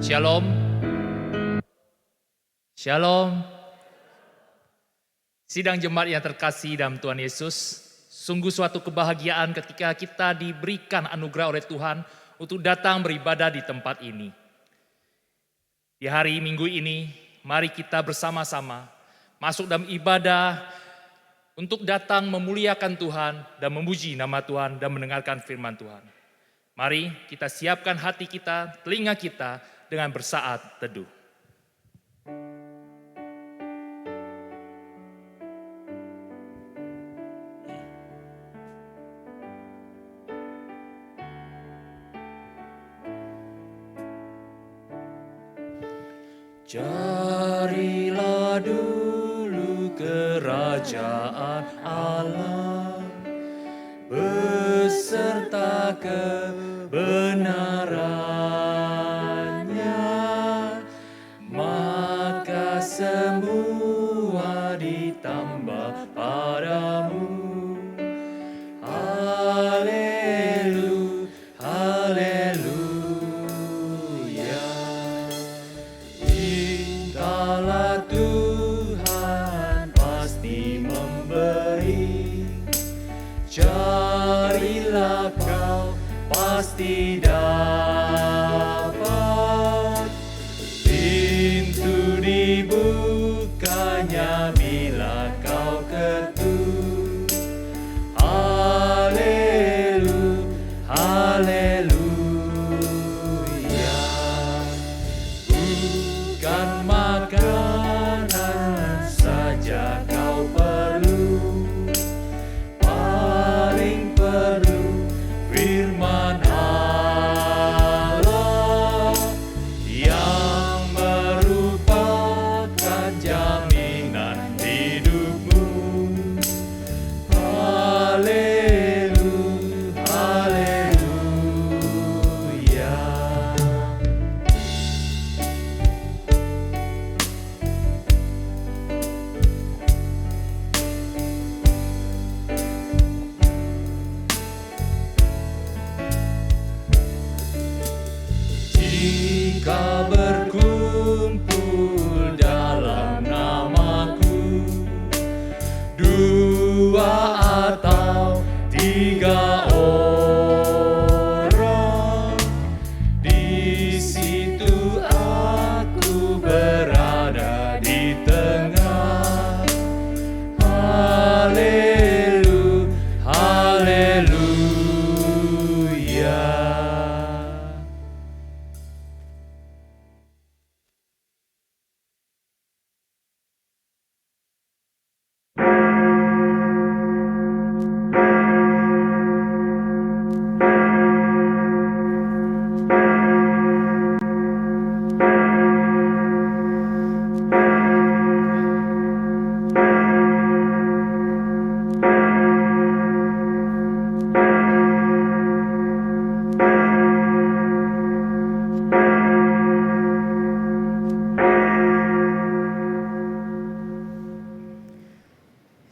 Shalom. Shalom. Sidang jemaat yang terkasih dalam Tuhan Yesus, sungguh suatu kebahagiaan ketika kita diberikan anugerah oleh Tuhan untuk datang beribadah di tempat ini. Di hari Minggu ini, mari kita bersama-sama masuk dalam ibadah untuk datang memuliakan Tuhan dan memuji nama Tuhan dan mendengarkan firman Tuhan. Mari kita siapkan hati kita, telinga kita dengan bersaat teduh. Carilah dulu kerajaan Allah beserta kebenarannya, maka semua ditambah padamu. Haleluya, haleluya. Dikala Tuhan pasti memberi, carilah kau pasti dapat. Pintu dibukanya bila kau ketuk. Haleluya, haleluya. Bukan makanan saja kau perlu, paling perlu firman Allah yang merupakan jaminan hidupmu. Haleluya, haleluya. Jika berkumpul dalam namaku, dua atau tiga orang, di situ aku berada di tengah. Haleluya, haleluya.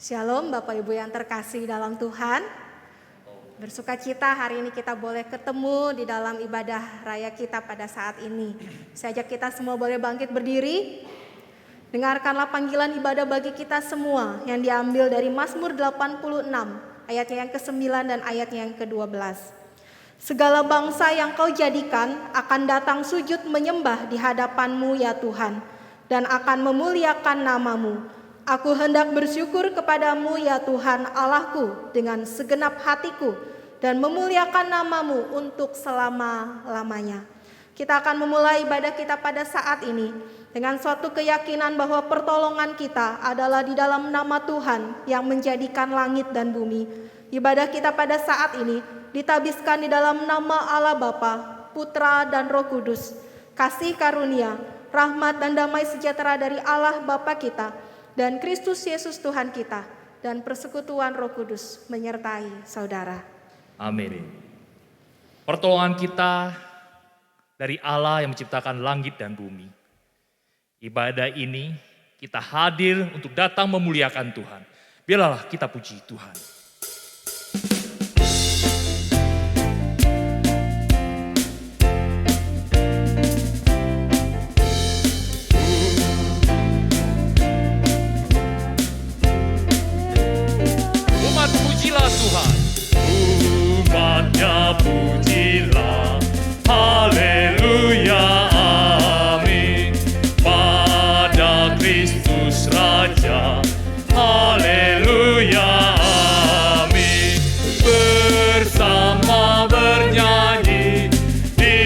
Shalom Bapak Ibu yang terkasih dalam Tuhan. Bersukacita hari ini kita boleh ketemu di dalam ibadah raya kita pada saat ini. Saya ajak kita semua boleh bangkit berdiri. Dengarkanlah panggilan ibadah bagi kita semua yang diambil dari Mazmur 86 ayatnya yang ke-9 dan ayatnya yang ke-12. Segala bangsa yang kau jadikan akan datang sujud menyembah di hadapan-Mu ya Tuhan, dan akan memuliakan nama-Mu. Aku hendak bersyukur kepadamu ya Tuhan Allahku dengan segenap hatiku dan memuliakan nama-Mu untuk selama-lamanya. Kita akan memulai ibadah kita pada saat ini dengan suatu keyakinan bahwa pertolongan kita adalah di dalam nama Tuhan yang menjadikan langit dan bumi. Ibadah kita pada saat ini ditabiskan di dalam nama Allah Bapa, Putra dan Roh Kudus. Kasih karunia, rahmat dan damai sejahtera dari Allah Bapa kita dan Kristus Yesus Tuhan kita, dan persekutuan Roh Kudus menyertai saudara. Amin. Pertolongan kita dari Allah yang menciptakan langit dan bumi. Ibadah ini kita hadir untuk datang memuliakan Tuhan. Biarlah kita puji Tuhan. pujilah, haleluya, amin. Pada Kristus Raja, haleluya, amin. Bersama bernyanyi di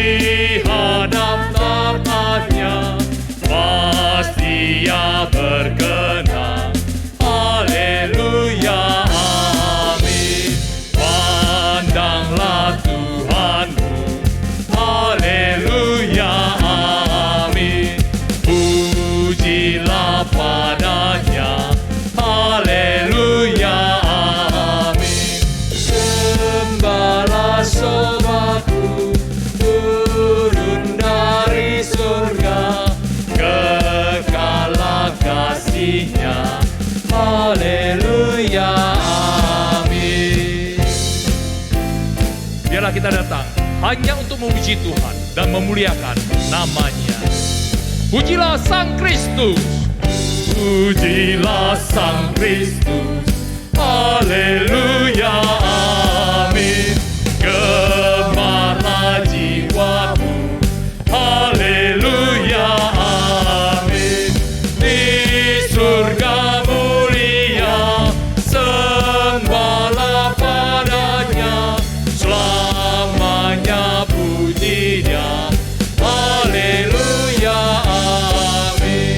hadap tahtnya, pasti Ia berkenan, haleluya, amin. Pandanglah Tuhanmu, haleluya, amin. Pujilah padanya, haleluya, amin. Sembahlah sobatku, turun dari surga, kekalah kasih-Nya, haleluya, amin. Biarlah kita datang hanya untuk memuji Tuhan dan memuliakan nama-Nya. Pujilah Sang Kristus, pujilah Sang Kristus, haleluya, amin. Gemarlah jiwamu, haleluya, amin. Di surga mulia, sembahlah padanya, selamanya puji-Nya, haleluya, amin.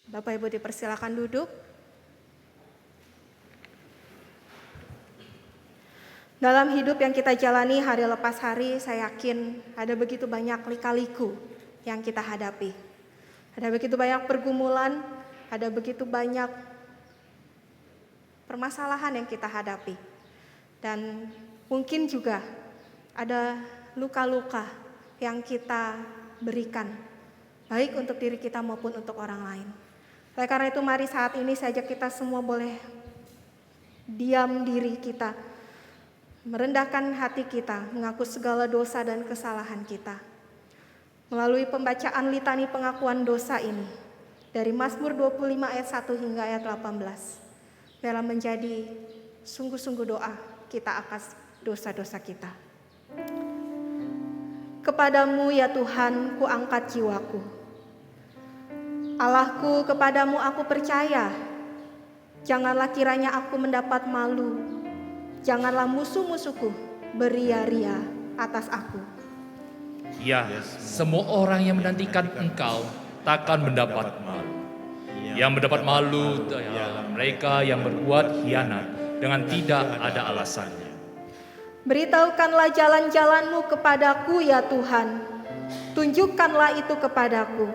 Bapak Ibu dipersilakan duduk. Dalam hidup yang kita jalani hari lepas hari, saya yakin ada begitu banyak lika-liku yang kita hadapi. Ada begitu banyak pergumulan, ada begitu banyak permasalahan yang kita hadapi. Dan mungkin juga ada luka-luka yang kita berikan, baik untuk diri kita maupun untuk orang lain. Oleh karena itu mari saat ini saja kita semua boleh diam diri kita, merendahkan hati kita, mengaku segala dosa dan kesalahan kita. Melalui pembacaan litani pengakuan dosa ini, dari Mazmur 25 ayat 1 hingga ayat 18, biarlah menjadi sungguh-sungguh doa kita atas dosa-dosa kita. Kepadamu ya Tuhan, ku angkat jiwaku. Allahku, kepadamu aku percaya. Janganlah kiranya aku mendapat malu. Janganlah musuh-musuhku beria-ria atas aku. Ya, semua orang yang menantikan Engkau takkan mendapat malu. Yang mendapat malu ialah mereka yang berbuat hianat dengan tidak ada alasannya. Beritahukanlah jalan-jalan-Mu kepadaku ya Tuhan. Tunjukkanlah itu kepadaku.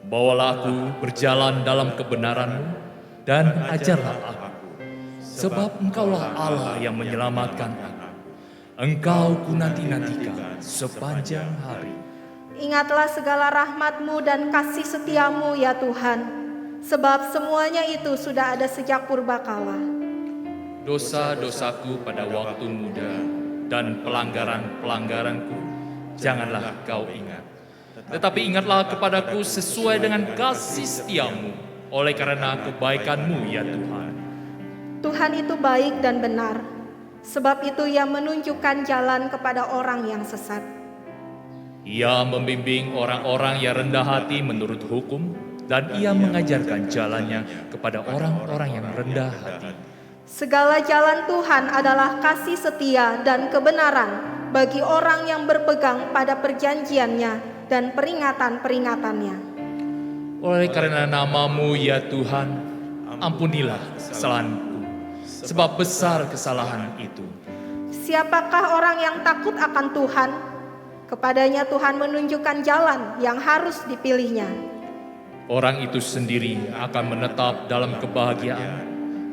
Bawalah aku berjalan dalam kebenaran-Mu dan ajarlah aku. Sebab Engkaulah Allah yang menyelamatkan aku. Engkau ku nanti-nantikan sepanjang hari. Ingatlah segala rahmat-Mu dan kasih setia-Mu ya Tuhan. Sebab semuanya itu sudah ada sejak purbakala. Dosa-dosaku pada waktu muda dan pelanggaran-pelanggaranku janganlah Kau ingat. Tetapi ingatlah kepadaku sesuai dengan kasih setia-Mu oleh karena kebaikan-Mu ya Tuhan. Tuhan itu baik dan benar, sebab itu Ia menunjukkan jalan kepada orang yang sesat. Ia membimbing orang-orang yang rendah hati menurut hukum, dan Ia mengajarkan jalannya kepada orang-orang yang rendah hati. Segala jalan Tuhan adalah kasih setia dan kebenaran bagi orang yang berpegang pada perjanjiannya dan peringatan-peringatannya. Oleh karena nama-Mu ya Tuhan, ampunilah kesalahanku, sebab besar kesalahan itu. Siapakah orang yang takut akan Tuhan? Kepadanya Tuhan menunjukkan jalan yang harus dipilihnya. Orang itu sendiri akan menetap dalam kebahagiaan,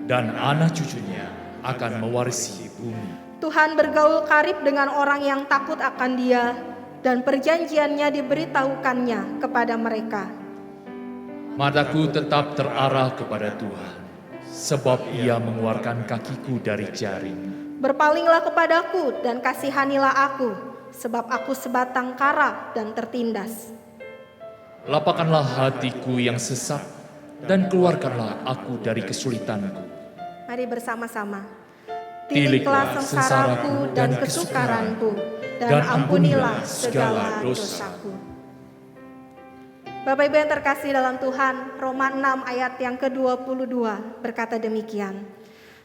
dan anak cucunya akan mewarisi bumi. Tuhan bergaul karib dengan orang yang takut akan Dia, dan perjanjiannya diberitahukannya kepada mereka. Mataku tetap terarah kepada Tuhan, sebab Ia mengeluarkan kakiku dari jaring. Berpalinglah kepadaku dan kasihanilah aku, sebab aku sebatang kara dan tertindas. Lapangkanlah hatiku yang sesak, dan keluarkanlah aku dari kesulitanku. Mari bersama-sama. tiliklah sengsaraku dan kesukaranku, dan ampunilah segala dosaku. Bapak Ibu yang terkasih dalam Tuhan, Roma 6 ayat yang ke-22 berkata demikian.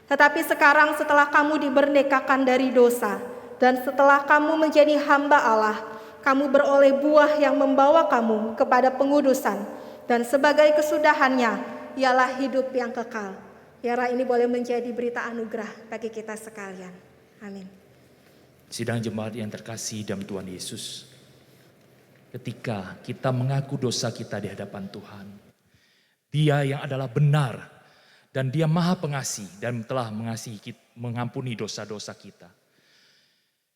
Tetapi sekarang setelah kamu dimerdekakan dari dosa, dan setelah kamu menjadi hamba Allah, kamu beroleh buah yang membawa kamu kepada pengudusan, dan sebagai kesudahannya ialah hidup yang kekal. Biarlah ini boleh menjadi berita anugerah bagi kita sekalian. Amin. Sidang jemaat yang terkasih dalam Tuhan Yesus, ketika kita mengaku dosa kita di hadapan Tuhan, Dia yang adalah benar dan Dia Maha Pengasih dan telah mengampuni dosa-dosa kita.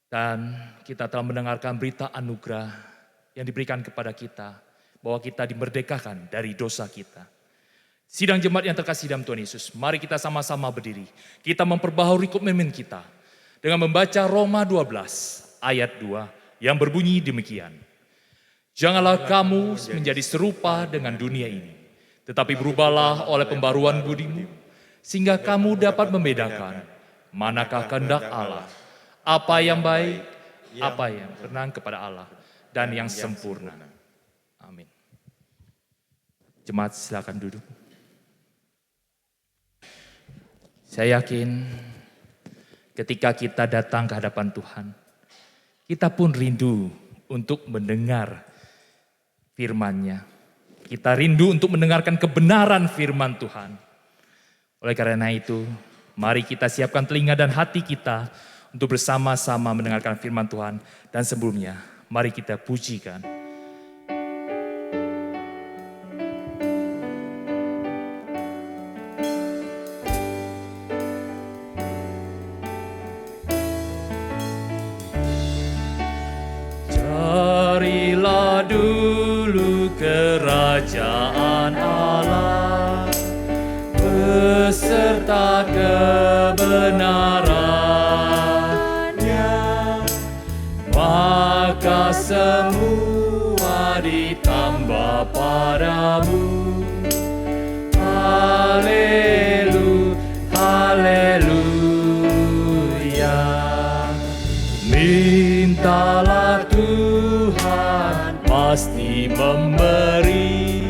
Dan kita telah mendengarkan berita anugerah yang diberikan kepada kita bahwa kita dimerdekakan dari dosa kita. Sidang jemaat yang terkasih dalam Tuhan Yesus, mari kita sama-sama berdiri. Kita memperbaharui komitmen kita dengan membaca Roma 12 ayat 2 yang berbunyi demikian. Janganlah kamu menjadi serupa dengan dunia ini, tetapi berubahlah oleh pembaruan budimu, sehingga kamu dapat membedakan manakah kehendak Allah, apa yang baik, apa yang berkenan kepada Allah, dan yang sempurna. Amin. Jemaat silakan duduk. Saya yakin ketika kita datang ke hadapan Tuhan, kita pun rindu untuk mendengar firman-Nya. Kita rindu untuk mendengarkan kebenaran firman Tuhan. Oleh karena itu, mari kita siapkan telinga dan hati kita untuk bersama-sama mendengarkan firman Tuhan. Dan sebelumnya, mari kita pujikan. Carilah dulu kerajaan Allah beserta kebenarannya, maka semua ditambah padamu. Haleluya, haleluya. Mintalah Tuhan pasti memberi,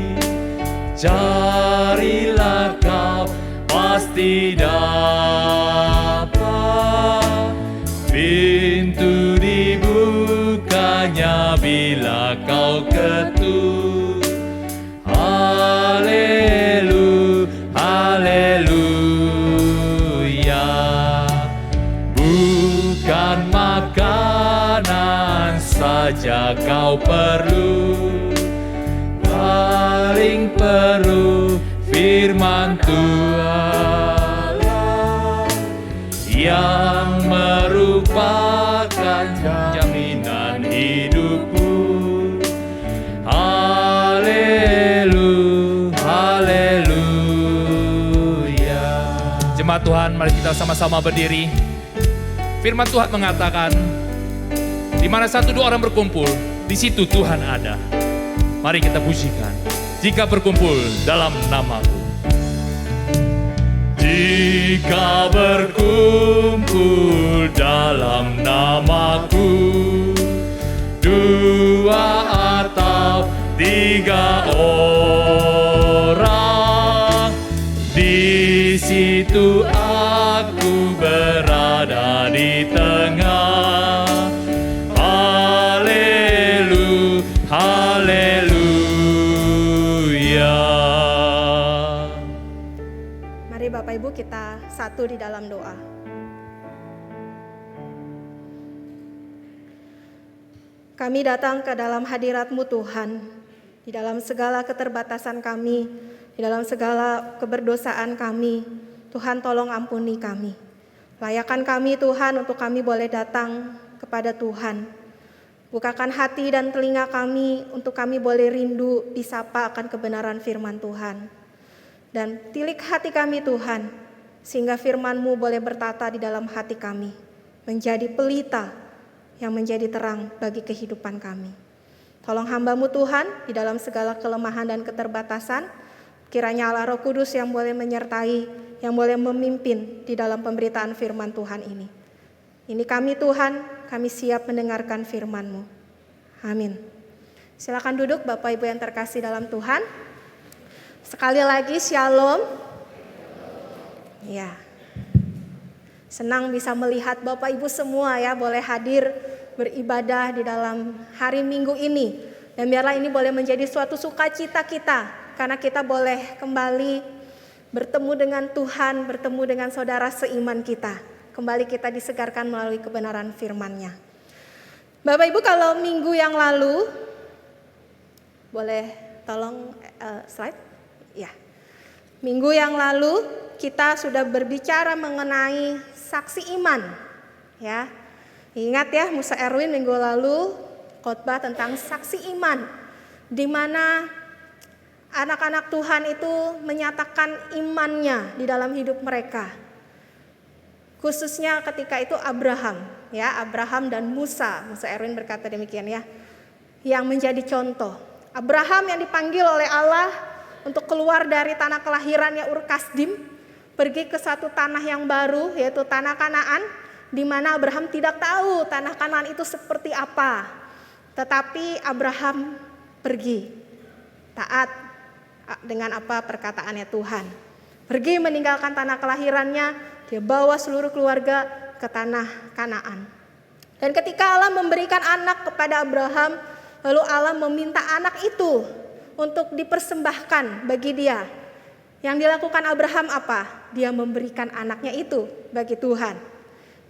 carilah kau pasti dapat. Pintu dibukanya bila kau ketuk. Haleluya, haleluya. Bukan makanan saja kau perlu, paling perlu firman Tuhan yang merupakan jaminan hidupku. Haleluya, haleluya. Jemaat Tuhan, mari kita sama-sama berdiri. Firman Tuhan mengatakan, di mana satu dua orang berkumpul, di situ Tuhan ada. Mari kita pujikan. Jika berkumpul dalam namaku. Jika berkumpul dalam namaku, dua atau tiga orang, di situ aku berada di tengah. Haleluya, haleluya. Mari Bapak Ibu kita satu di dalam doa. Kami datang ke dalam hadirat-Mu Tuhan, di dalam segala keterbatasan kami, di dalam segala keberdosaan kami. Tuhan tolong ampuni kami. Layakan kami Tuhan untuk kami boleh datang kepada Tuhan. Bukakan hati dan telinga kami untuk kami boleh rindu disapa akan kebenaran firman Tuhan. Dan tilik hati kami Tuhan, sehingga firman-Mu boleh bertata di dalam hati kami, menjadi pelita yang menjadi terang bagi kehidupan kami. Tolong hamba-Mu Tuhan di dalam segala kelemahan dan keterbatasan, kiranya Allah Roh Kudus yang boleh menyertai yang boleh memimpin di dalam pemberitaan firman Tuhan ini. Ini kami Tuhan, kami siap mendengarkan firman-Mu. Amin. Silakan duduk Bapak Ibu yang terkasih dalam Tuhan. Sekali lagi shalom. Ya. Senang bisa melihat Bapak Ibu semua ya boleh hadir beribadah di dalam hari Minggu ini. Dan biarlah ini boleh menjadi suatu sukacita kita karena kita boleh kembali bertemu dengan Tuhan, bertemu dengan saudara seiman kita. Kembali kita disegarkan melalui kebenaran firman-Nya. Bapak Ibu kalau minggu yang lalu, boleh tolong slide? Ya. Minggu yang lalu kita sudah berbicara mengenai saksi iman. Ya. Ingat ya, Musa Erwin minggu lalu khotbah tentang saksi iman, di mana anak-anak Tuhan itu menyatakan imannya di dalam hidup mereka. Khususnya ketika itu Abraham, ya Abraham dan Musa. Musa Erwin berkata demikian ya, yang menjadi contoh. Abraham yang dipanggil oleh Allah untuk keluar dari tanah kelahirannya Ur Kasdim, pergi ke satu tanah yang baru yaitu tanah Kanaan, di mana Abraham tidak tahu tanah Kanaan itu seperti apa. Tetapi Abraham pergi taat dengan apa perkataannya Tuhan. Pergi meninggalkan tanah kelahirannya, dia bawa seluruh keluarga ke tanah Kanaan. Dan ketika Allah memberikan anak kepada Abraham, lalu Allah meminta anak itu untuk dipersembahkan bagi dia. Yang dilakukan Abraham apa? Dia memberikan anaknya itu bagi Tuhan.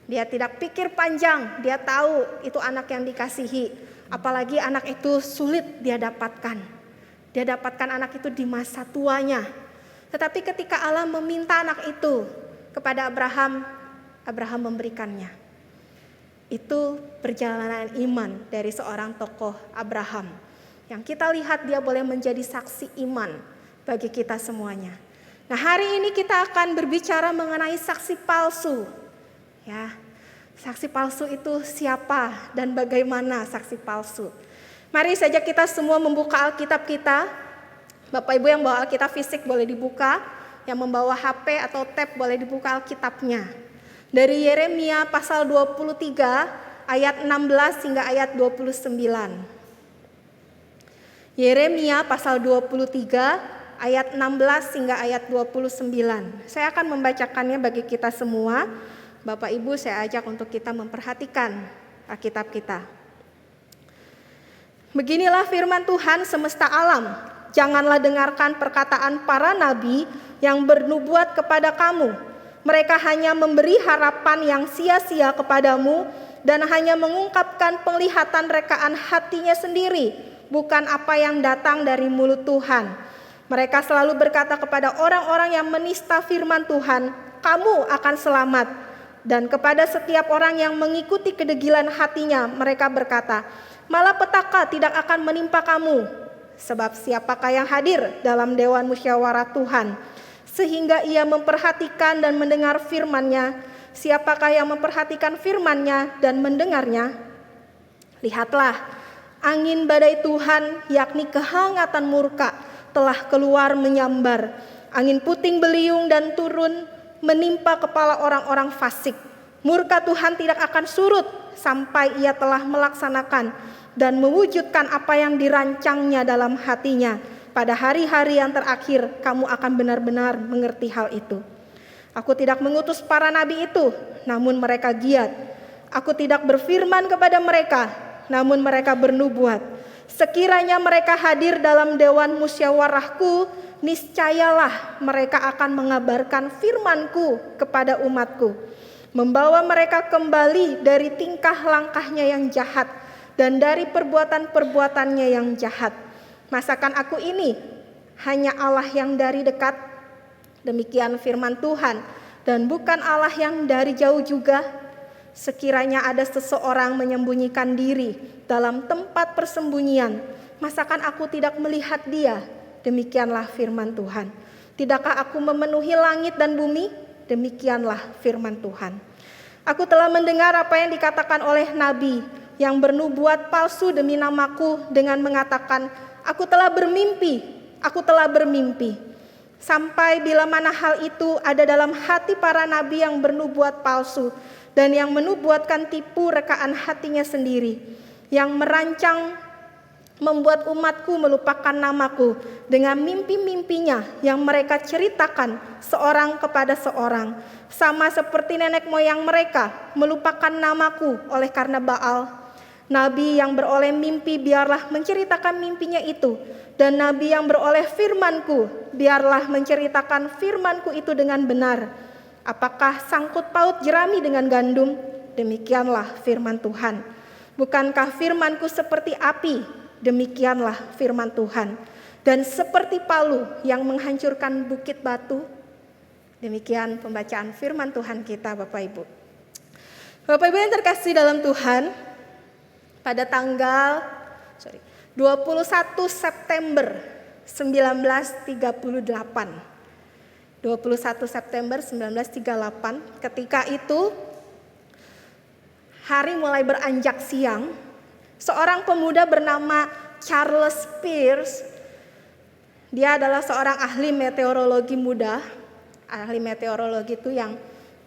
Dia tidak pikir panjang, dia tahu itu anak yang dikasihi. Apalagi anak itu sulit dia dapatkan. Dia dapatkan anak itu di masa tuanya. Tetapi ketika Allah meminta anak itu kepada Abraham, Abraham memberikannya. Itu perjalanan iman dari seorang tokoh Abraham. Yang kita lihat dia boleh menjadi saksi iman bagi kita semuanya. Nah, hari ini kita akan berbicara mengenai saksi palsu. Ya, saksi palsu itu siapa dan bagaimana saksi palsu? Mari saja kita semua membuka Alkitab kita. Bapak Ibu yang bawa Alkitab fisik boleh dibuka, yang membawa HP atau tab boleh dibuka Alkitabnya. Dari Yeremia pasal 23 ayat 16 hingga ayat 29. Yeremia pasal 23 ayat 16 hingga ayat 29. Saya akan membacakannya bagi kita semua. Bapak Ibu saya ajak untuk kita memperhatikan Alkitab kita. Beginilah firman Tuhan semesta alam. Janganlah dengarkan perkataan para nabi yang bernubuat kepada kamu. Mereka hanya memberi harapan yang sia-sia kepadamu dan hanya mengungkapkan penglihatan rekaan hatinya sendiri, bukan apa yang datang dari mulut Tuhan. Mereka selalu berkata kepada orang-orang yang menista firman Tuhan, kamu akan selamat. Dan kepada setiap orang yang mengikuti kedegilan hatinya, mereka berkata, malapetaka tidak akan menimpa kamu. Sebab siapakah yang hadir dalam dewan musyawarah Tuhan, sehingga ia memperhatikan dan mendengar firman-Nya? Siapakah yang memperhatikan firman-Nya dan mendengarnya? Lihatlah, angin badai Tuhan, yakni kehangatan murka, telah keluar menyambar. Angin puting beliung dan turun menimpa kepala orang-orang fasik. Murka Tuhan tidak akan surut sampai ia telah melaksanakan dan mewujudkan apa yang dirancangnya dalam hatinya. Pada hari-hari yang terakhir kamu akan benar-benar mengerti hal itu. Aku tidak mengutus para nabi itu, namun mereka giat. Aku tidak berfirman kepada mereka, namun mereka bernubuat. Sekiranya mereka hadir dalam dewan musyawarahku, niscayalah mereka akan mengabarkan firmanku kepada umatku, membawa mereka kembali dari tingkah langkahnya yang jahat dan dari perbuatan-perbuatannya yang jahat. Masakan aku ini hanya Allah yang dari dekat? Demikian firman Tuhan, dan bukan Allah yang dari jauh juga. Sekiranya ada seseorang menyembunyikan diri dalam tempat persembunyian, masakan aku tidak melihat dia? Demikianlah firman Tuhan. Tidakkah aku memenuhi langit dan bumi? Demikianlah firman Tuhan. Aku telah mendengar apa yang dikatakan oleh nabi yang bernubuat palsu demi namaku dengan mengatakan, aku telah bermimpi, aku telah bermimpi. Sampai bila mana hal itu ada dalam hati para nabi yang bernubuat palsu dan yang menubuatkan tipu rekaan hatinya sendiri, yang merancang membuat umatku melupakan namaku dengan mimpi-mimpinya yang mereka ceritakan seorang kepada seorang, sama seperti nenek moyang mereka melupakan namaku oleh karena Baal. Nabi yang beroleh mimpi biarlah menceritakan mimpinya itu, dan nabi yang beroleh firmanku biarlah menceritakan firmanku itu dengan benar. Apakah sangkut paut jerami dengan gandum? Demikianlah firman Tuhan. Bukankah firmanku seperti api? Demikianlah firman Tuhan. Dan seperti palu yang menghancurkan bukit batu. Demikian pembacaan firman Tuhan kita, Bapak Ibu. Bapak Ibu yang terkasih dalam Tuhan, pada tanggal 21 September 1938. 21 September 1938, ketika itu hari mulai beranjak siang, seorang pemuda bernama Charles Peirce, dia adalah seorang ahli meteorologi muda. Ahli meteorologi itu yang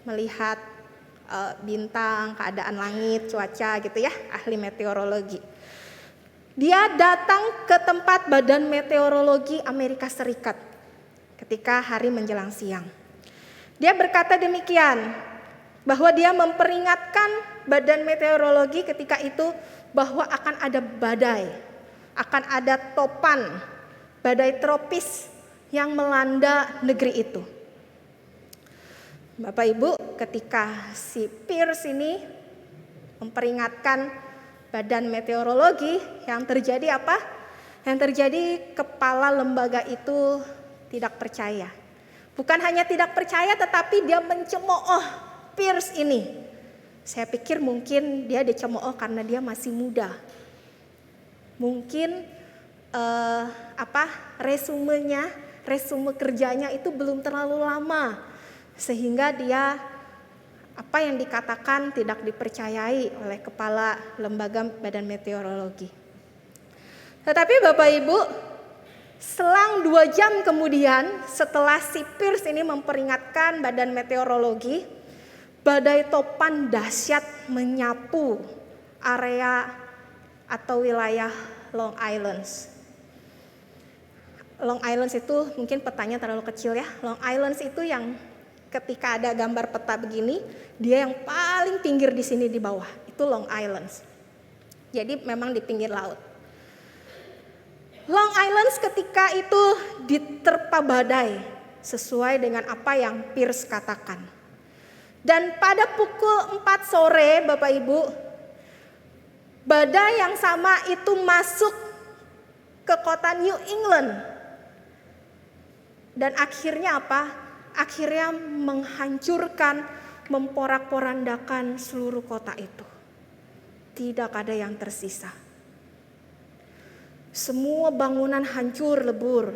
melihat bintang, keadaan langit, cuaca gitu ya, ahli meteorologi. Dia datang ke tempat Badan Meteorologi Amerika Serikat ketika hari menjelang siang. Dia berkata demikian, bahwa dia memperingatkan Badan Meteorologi ketika itu bahwa akan ada badai, akan ada topan, badai tropis yang melanda negeri itu. Bapak Ibu, ketika si Peirce ini memperingatkan Badan Meteorologi, yang terjadi apa? Yang terjadi kepala lembaga itu tidak percaya. Bukan hanya tidak percaya, tetapi dia mencemooh Peirce ini. Saya pikir mungkin dia dicemooh karena dia masih muda. Mungkin resume kerjanya itu belum terlalu lama, sehingga dia apa yang dikatakan tidak dipercayai oleh kepala lembaga Badan Meteorologi. Tetapi Bapak Ibu, selang 2 jam kemudian setelah si Peirce ini memperingatkan Badan Meteorologi, badai topan dahsyat menyapu area atau wilayah Long Island. Long Island itu mungkin petanya terlalu kecil ya. Long Island itu yang ketika ada gambar peta begini, dia yang paling pinggir di sini di bawah, itu Long Island. Jadi memang di pinggir laut. Long Island ketika itu diterpa badai sesuai dengan apa yang Peirce katakan. Dan pada pukul 4 sore Bapak Ibu, badai yang sama itu masuk ke kota New England. Dan akhirnya apa? Akhirnya menghancurkan, memporak-porandakan seluruh kota itu. Tidak ada yang tersisa. Semua bangunan hancur lebur,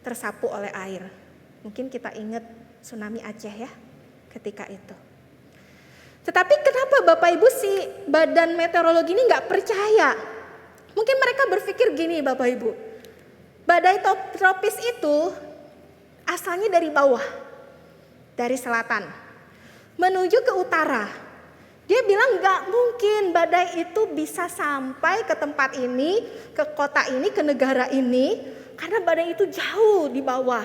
tersapu oleh air. Mungkin kita ingat tsunami Aceh ya, ketika itu. Tetapi kenapa Bapak Ibu si Badan Meteorologi ini nggak percaya? Mungkin mereka berpikir gini Bapak Ibu, badai tropis itu asalnya dari bawah, dari selatan, menuju ke utara. Dia bilang nggak mungkin badai itu bisa sampai ke tempat ini, ke kota ini, ke negara ini, karena badai itu jauh di bawah.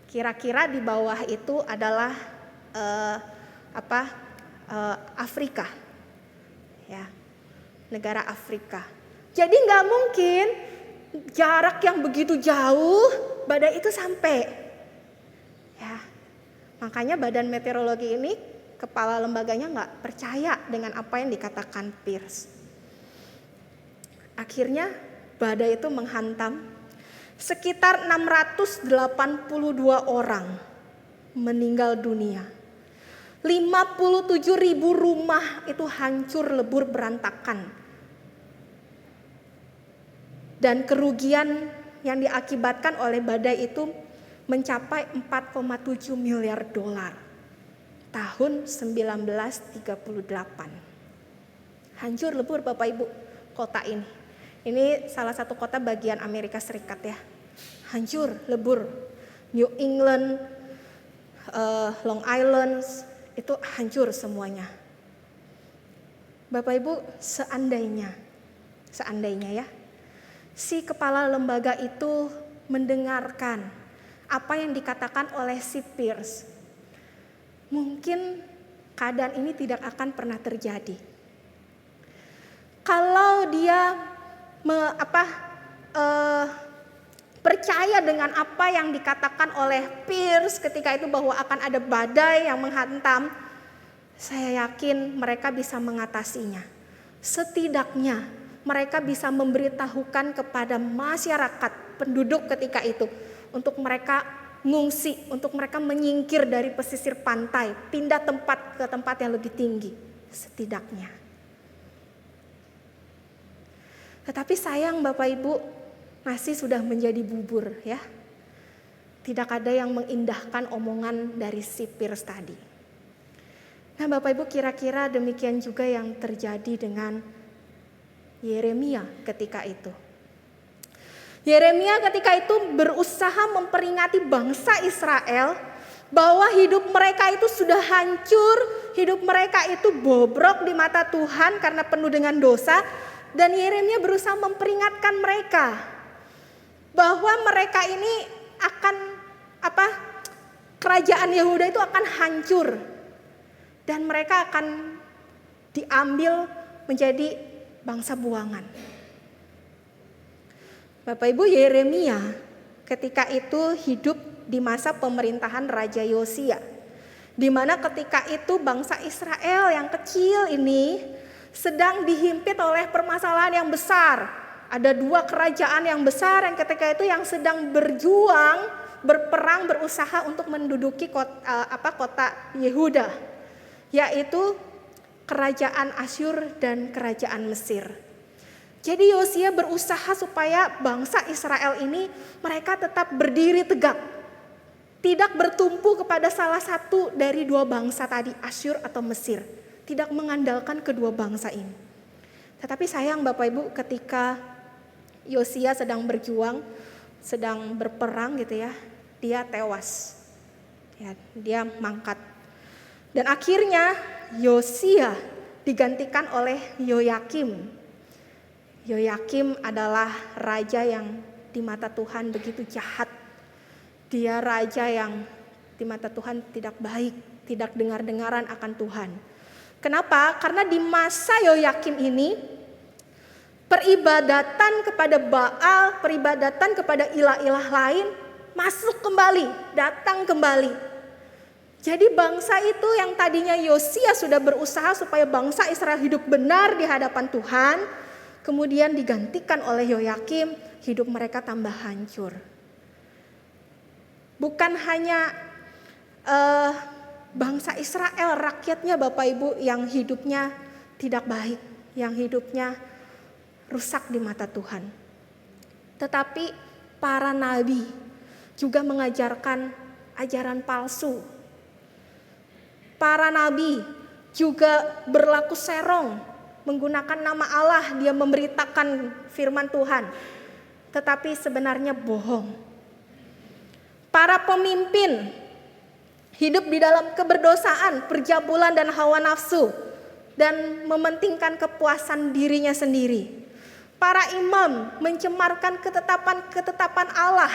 Kira-kira di bawah itu adalah Afrika, ya, negara Afrika. Jadi nggak mungkin jarak yang begitu jauh badai itu sampai. Ya, makanya Badan Meteorologi ini kepala lembaganya nggak percaya dengan apa yang dikatakan Peirce. Akhirnya badai itu menghantam sekitar 682 orang meninggal dunia. 57.000 rumah itu hancur lebur berantakan. Dan kerugian yang diakibatkan oleh badai itu mencapai 4,7 miliar dolar. Tahun 1938. Hancur lebur Bapak Ibu kota ini. Ini salah satu kota bagian Amerika Serikat ya. Hancur lebur. New England, Long Island, itu hancur semuanya. Bapak Ibu, seandainya ya, si kepala lembaga itu mendengarkan apa yang dikatakan oleh si Pierce, mungkin keadaan ini tidak akan pernah terjadi. Kalau dia percaya dengan apa yang dikatakan oleh Pierce ketika itu bahwa akan ada badai yang menghantam, saya yakin mereka bisa mengatasinya. Setidaknya mereka bisa memberitahukan kepada masyarakat penduduk ketika itu untuk mereka ngungsi, untuk mereka menyingkir dari pesisir pantai, pindah tempat ke tempat yang lebih tinggi setidaknya. Tetapi sayang Bapak Ibu, nasi sudah menjadi bubur ya. Tidak ada yang mengindahkan omongan dari si Pierce tadi. Nah Bapak Ibu, kira-kira demikian juga yang terjadi dengan Yeremia ketika itu. Yeremia ketika itu berusaha memperingati bangsa Israel bahwa hidup mereka itu sudah hancur, hidup mereka itu bobrok di mata Tuhan karena penuh dengan dosa. Dan Yeremia berusaha memperingatkan mereka bahwa mereka ini akan kerajaan Yehuda itu akan hancur dan mereka akan diambil menjadi bangsa buangan. Bapak Ibu, Yeremia ketika itu hidup di masa pemerintahan Raja Yosia, di mana ketika itu bangsa Israel yang kecil ini sedang dihimpit oleh permasalahan yang besar. Ada dua kerajaan yang besar yang ketika itu yang sedang berjuang, berperang, berusaha untuk menduduki kota Yehuda, yaitu kerajaan Asyur dan kerajaan Mesir. Jadi Yosia berusaha supaya bangsa Israel ini mereka tetap berdiri tegak, tidak bertumpu kepada salah satu dari dua bangsa tadi, Asyur atau Mesir, tidak mengandalkan kedua bangsa ini. Tetapi sayang Bapak Ibu, ketika Yosia sedang berjuang, sedang berperang gitu ya, dia tewas. Ya, dia mangkat. Dan akhirnya Yosia digantikan oleh Yoyakim. Yoyakim adalah raja yang di mata Tuhan begitu jahat. Dia raja yang di mata Tuhan tidak baik, tidak dengar-dengaran akan Tuhan. Kenapa? Karena di masa Yoyakim ini peribadatan kepada Baal, peribadatan kepada ilah-ilah lain masuk kembali, datang kembali. Jadi bangsa itu yang tadinya Yosia sudah berusaha supaya bangsa Israel hidup benar di hadapan Tuhan, kemudian digantikan oleh Yoyakim, hidup mereka tambah hancur. Bukan hanya bangsa Israel, rakyatnya Bapak Ibu yang hidupnya tidak baik, yang hidupnya rusak di mata Tuhan. Tetapi para nabi juga mengajarkan ajaran palsu. Para nabi juga berlaku serong, menggunakan nama Allah, dia memberitakan firman Tuhan. Tetapi sebenarnya bohong. Para pemimpin hidup di dalam keberdosaan, perjabulan dan hawa nafsu, dan mementingkan kepuasan dirinya sendiri. Para imam mencemarkan ketetapan Allah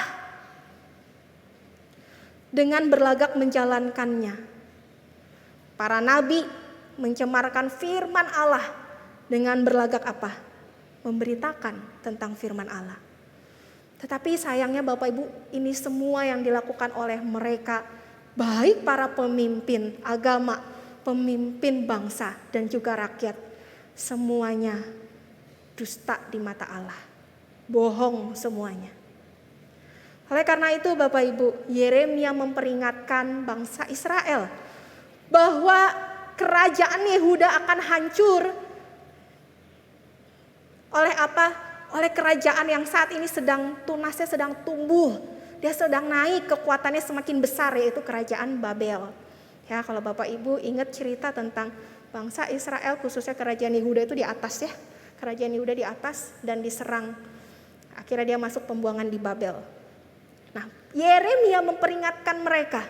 dengan berlagak menjalankannya. Para nabi mencemarkan firman Allah dengan berlagak apa? Memberitakan tentang firman Allah. Tetapi sayangnya Bapak Ibu, ini semua yang dilakukan oleh mereka, baik para pemimpin agama, pemimpin bangsa dan juga rakyat, semuanya dusta di mata Allah. Bohong semuanya. Oleh karena itu Bapak Ibu, Yeremia memperingatkan bangsa Israel bahwa kerajaan Yehuda akan hancur oleh apa? Oleh kerajaan yang saat ini tunasnya sedang tumbuh. Dia sedang naik, kekuatannya semakin besar, yaitu kerajaan Babel. Ya, kalau Bapak Ibu ingat cerita tentang bangsa Israel, khususnya kerajaan Yehuda itu di atas ya. Kerajaan Yehuda di atas dan diserang. Akhirnya dia masuk pembuangan di Babel. Nah, Yeremia memperingatkan mereka,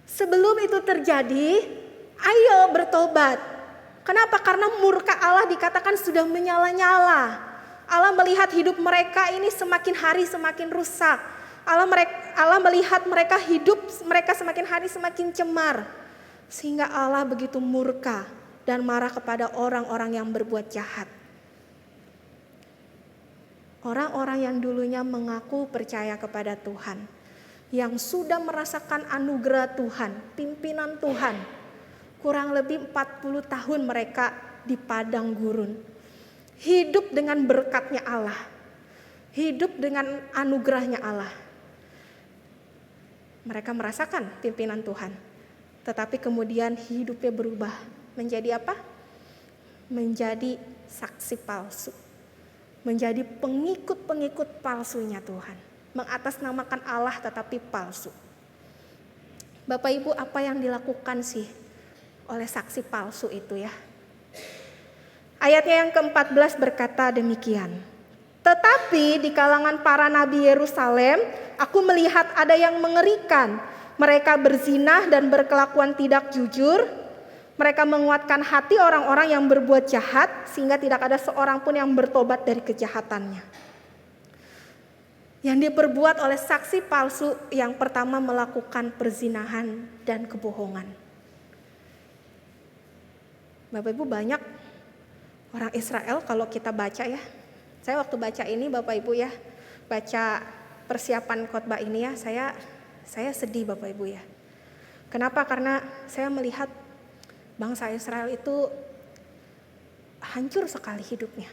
sebelum itu terjadi, ayo bertobat. Kenapa? Karena murka Allah dikatakan sudah menyala-nyala. Allah melihat hidup mereka ini semakin hari semakin rusak. Allah melihat mereka hidup mereka semakin hari semakin cemar. Sehingga Allah begitu murka dan marah kepada orang-orang yang berbuat jahat. Orang-orang yang dulunya mengaku percaya kepada Tuhan, yang sudah merasakan anugerah Tuhan, pimpinan Tuhan, kurang lebih 40 tahun mereka di padang gurun. Hidup dengan berkatnya Allah, hidup dengan anugerahnya Allah. Mereka merasakan pimpinan Tuhan, tetapi kemudian hidupnya berubah menjadi apa? Menjadi saksi palsu. Menjadi pengikut-pengikut palsunya Tuhan. Mengatasnamakan Allah tetapi palsu. Bapak Ibu, apa yang dilakukan sih oleh saksi palsu itu ya? Ayatnya yang ke-14 berkata demikian. Tetapi di kalangan para nabi Yerusalem, aku melihat ada yang mengerikan. Mereka berzinah dan berkelakuan tidak jujur. Mereka menguatkan hati orang-orang yang berbuat jahat, sehingga tidak ada seorang pun yang bertobat dari kejahatannya. Yang diperbuat oleh saksi palsu yang pertama melakukan perzinahan dan kebohongan. Bapak Ibu, banyak orang Israel kalau kita baca ya. Saya waktu baca ini Bapak Ibu ya, baca persiapan khotbah ini ya, saya sedih Bapak Ibu ya. Kenapa? Karena saya melihat bangsa Israel itu hancur sekali hidupnya.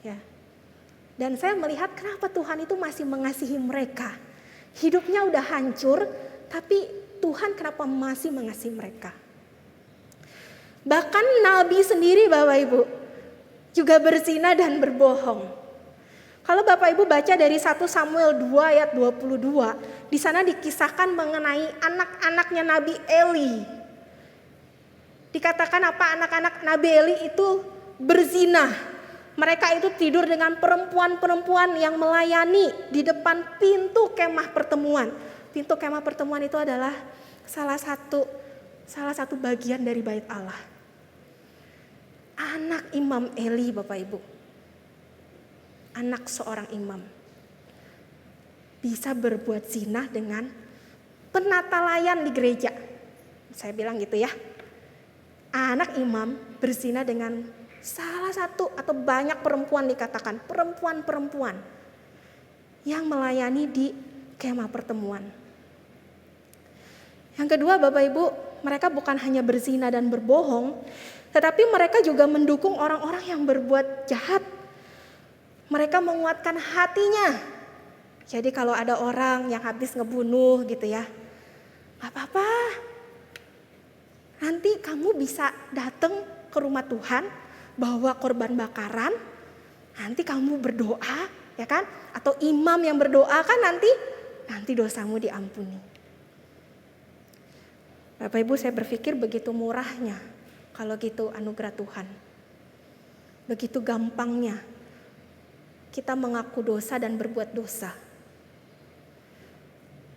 Ya. Dan saya melihat kenapa Tuhan itu masih mengasihi mereka. Hidupnya udah hancur, tapi Tuhan kenapa masih mengasihi mereka. Bahkan Nabi sendiri Bapak Ibu juga berzina dan berbohong. Kalau Bapak Ibu baca dari 1 Samuel 2 ayat 22, di sana dikisahkan mengenai anak-anaknya Nabi Eli. Dikatakan apa? Anak-anak Nabi Eli itu berzina. Mereka itu tidur dengan perempuan-perempuan yang melayani di depan pintu kemah pertemuan. Pintu kemah pertemuan itu adalah salah satu bagian dari bait Allah. Anak Imam Eli Bapak Ibu. Anak seorang imam. Bisa berbuat zina dengan penata layan di gereja. Saya bilang gitu ya. Anak imam berzina dengan salah satu atau banyak perempuan, dikatakan perempuan-perempuan yang melayani di kemah pertemuan. Yang kedua Bapak Ibu, mereka bukan hanya berzina dan berbohong, tetapi mereka juga mendukung orang-orang yang berbuat jahat. Mereka menguatkan hatinya. Jadi kalau ada orang yang habis ngebunuh gitu ya, gak apa-apa. Nanti kamu bisa datang ke rumah Tuhan, bawa korban bakaran, nanti kamu berdoa, ya kan? Atau imam yang berdoa kan nanti dosamu diampuni. Bapak Ibu, saya berpikir begitu murahnya kalau gitu anugerah Tuhan. Begitu gampangnya kita mengaku dosa dan berbuat dosa.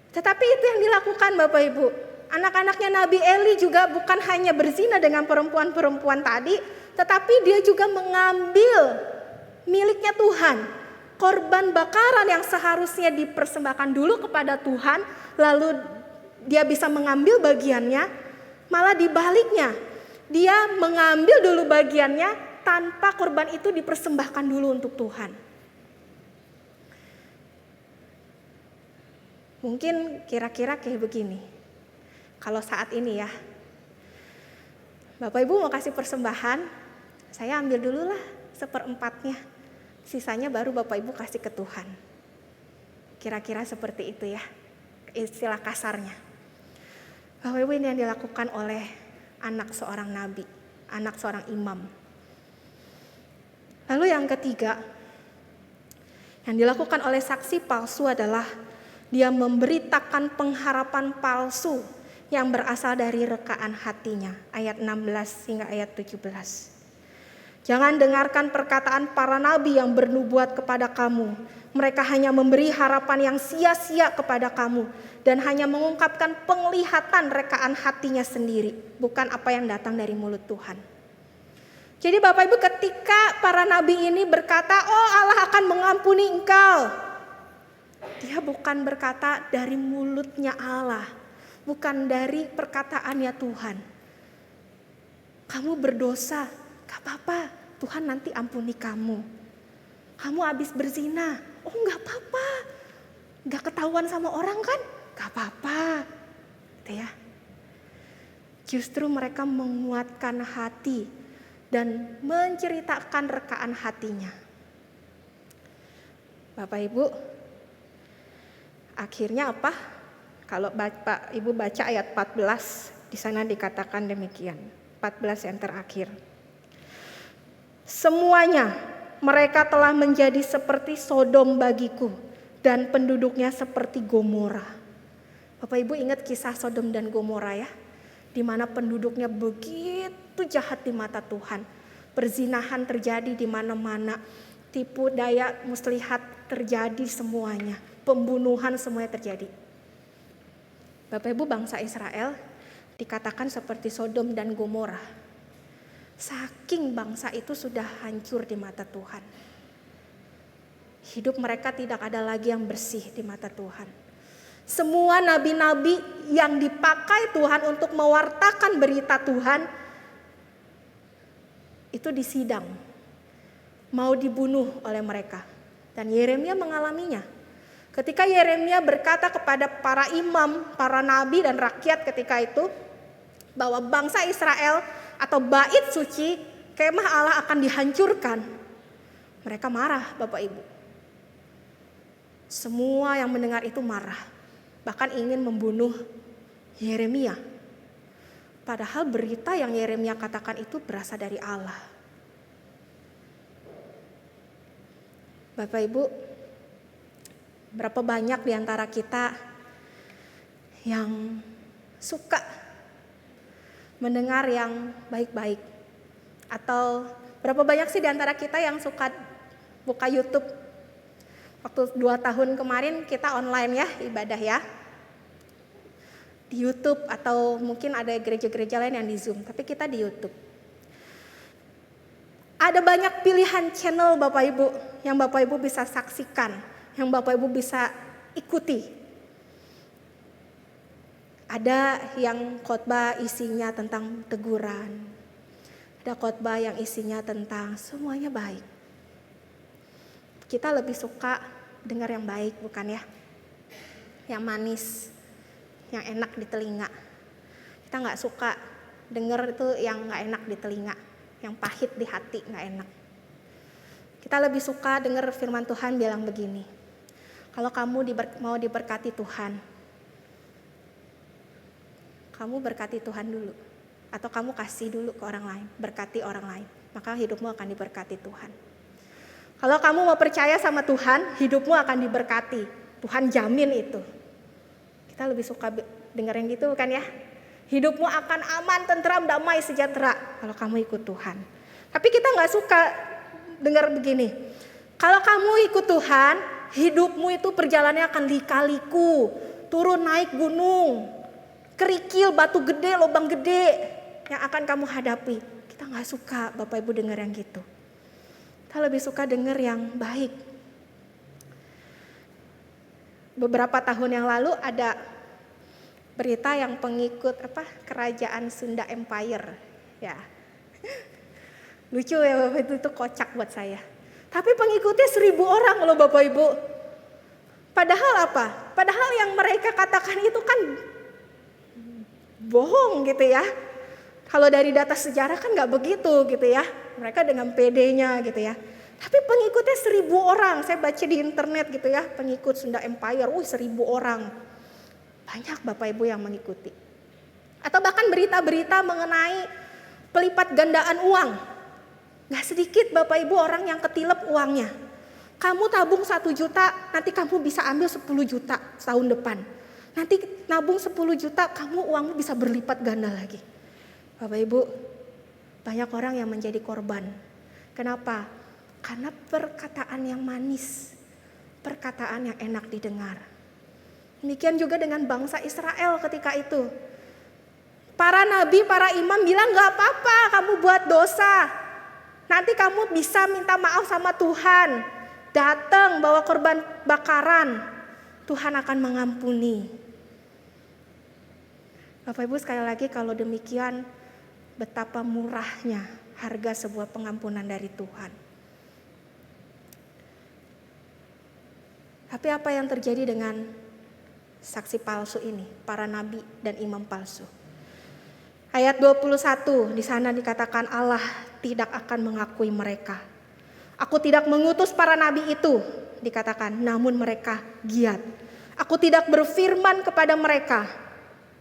Tetapi itu yang dilakukan Bapak Ibu. Anak-anaknya Nabi Eli juga bukan hanya berzina dengan perempuan-perempuan tadi, tetapi dia juga mengambil miliknya Tuhan. Korban bakaran yang seharusnya dipersembahkan dulu kepada Tuhan, lalu dia bisa mengambil bagiannya, malah dibaliknya. Dia mengambil dulu bagiannya tanpa korban itu dipersembahkan dulu untuk Tuhan. Mungkin kira-kira kayak begini. Kalau saat ini ya, Bapak Ibu mau kasih persembahan, saya ambil dulu lah 1/4-nya. Sisanya baru Bapak Ibu kasih ke Tuhan. Kira-kira seperti itu ya, istilah kasarnya. Bapak Ibu, ini yang dilakukan oleh anak seorang nabi, anak seorang imam. Lalu yang ketiga, yang dilakukan oleh saksi palsu adalah dia memberitakan pengharapan palsu yang berasal dari rekaan hatinya. Ayat 16 hingga ayat 17. Jangan dengarkan perkataan para nabi yang bernubuat kepada kamu. Mereka hanya memberi harapan yang sia-sia kepada kamu dan hanya mengungkapkan penglihatan rekaan hatinya sendiri, bukan apa yang datang dari mulut Tuhan. Jadi Bapak Ibu, ketika para nabi ini berkata, "Oh, Allah akan mengampuni engkau." Dia bukan berkata dari mulutnya Allah, bukan dari perkataannya Tuhan. Kamu berdosa, gak apa-apa, Tuhan nanti ampuni kamu. Kamu habis berzina, oh gak apa-apa, gak ketahuan sama orang kan, gak apa-apa. Gitu ya. Justru mereka menguatkan hati dan menceritakan rekaan hatinya. Bapak Ibu, akhirnya apa? Kalau Bapak Ibu baca ayat 14, di sana dikatakan demikian. 14 yang terakhir. Semuanya mereka telah menjadi seperti Sodom bagiku dan penduduknya seperti Gomora. Bapak Ibu ingat kisah Sodom dan Gomora ya? Di mana penduduknya begitu jahat di mata Tuhan. Perzinahan terjadi di mana-mana. Tipu daya muslihat terjadi semuanya. Pembunuhan semuanya terjadi. Bapak Ibu, bangsa Israel dikatakan seperti Sodom dan Gomora. Saking bangsa itu sudah hancur di mata Tuhan. Hidup mereka tidak ada lagi yang bersih di mata Tuhan. Semua nabi-nabi yang dipakai Tuhan untuk mewartakan berita Tuhan itu disidang, mau dibunuh oleh mereka. Dan Yeremia mengalaminya. Ketika Yeremia berkata kepada para imam, para nabi dan rakyat ketika itu, bahwa bangsa Israel atau bait suci kemah Allah akan dihancurkan. Mereka marah, Bapak Ibu. Semua yang mendengar itu marah. Bahkan ingin membunuh Yeremia. Padahal berita yang Yeremia katakan itu berasal dari Allah. Bapak Ibu, berapa banyak di antara kita yang suka mendengar yang baik-baik? Atau berapa banyak sih di antara kita yang suka buka YouTube? Waktu 2 tahun kemarin kita online ya, ibadah ya. Di YouTube atau mungkin ada gereja-gereja lain yang di Zoom, tapi kita di YouTube. Ada banyak pilihan channel Bapak Ibu yang Bapak Ibu bisa saksikan, yang Bapak Ibu bisa ikuti. Ada yang khotbah isinya tentang teguran. Ada khotbah yang isinya tentang semuanya baik. Kita lebih suka dengar yang baik, bukan ya? Yang manis, yang enak di telinga. Kita gak suka dengar itu yang gak enak di telinga, yang pahit di hati, gak enak. Kita lebih suka dengar firman Tuhan bilang begini, kalau kamu mau diberkati Tuhan, kamu berkati Tuhan dulu, atau kamu kasih dulu ke orang lain, berkati orang lain, maka hidupmu akan diberkati Tuhan. Kalau kamu mau percaya sama Tuhan, hidupmu akan diberkati, Tuhan jamin itu. Kita lebih suka dengar yang gitu bukan ya? Hidupmu akan aman, tentram, damai, sejahtera kalau kamu ikut Tuhan. Tapi kita gak suka dengar begini, kalau kamu ikut Tuhan, hidupmu itu perjalanannya akan lika-liku, turun naik gunung, kerikil, batu gede, lubang gede yang akan kamu hadapi. Kita gak suka Bapak Ibu dengar yang gitu. Kita lebih suka dengar yang baik. Beberapa tahun yang lalu ada berita yang pengikut kerajaan Sunda Empire. Ya, lucu ya Bapak Ibu, itu kocak buat saya. Tapi pengikutnya 1000 orang loh Bapak Ibu. Padahal apa? Padahal yang mereka katakan itu kan bohong gitu ya. Kalau dari data sejarah kan gak begitu gitu ya. Mereka dengan PD-nya gitu ya. Tapi pengikutnya 1000 orang. Saya baca di internet gitu ya. Pengikut Sunda Empire, 1000 orang. Banyak Bapak Ibu yang mengikuti. Atau bahkan berita-berita mengenai pelipat gandaan uang. Gak sedikit Bapak Ibu orang yang ketilep uangnya. Kamu tabung 1 juta, nanti kamu bisa ambil 10 juta tahun depan. Nanti nabung 10 juta, kamu uangmu bisa berlipat ganda lagi. Bapak Ibu, banyak orang yang menjadi korban. Kenapa? Karena perkataan yang manis, perkataan yang enak didengar. Demikian juga dengan bangsa Israel ketika itu. Para nabi, para imam bilang gak apa-apa kamu buat dosa. Nanti kamu bisa minta maaf sama Tuhan. Datang bawa korban bakaran. Tuhan akan mengampuni. Bapak Ibu sekali lagi kalau demikian betapa murahnya harga sebuah pengampunan dari Tuhan. Tapi apa yang terjadi dengan saksi palsu ini, para nabi dan imam palsu? Ayat 21 di sana dikatakan Allah tidak akan mengakui mereka. Aku tidak mengutus para nabi itu, dikatakan, namun mereka giat. Aku tidak berfirman kepada mereka,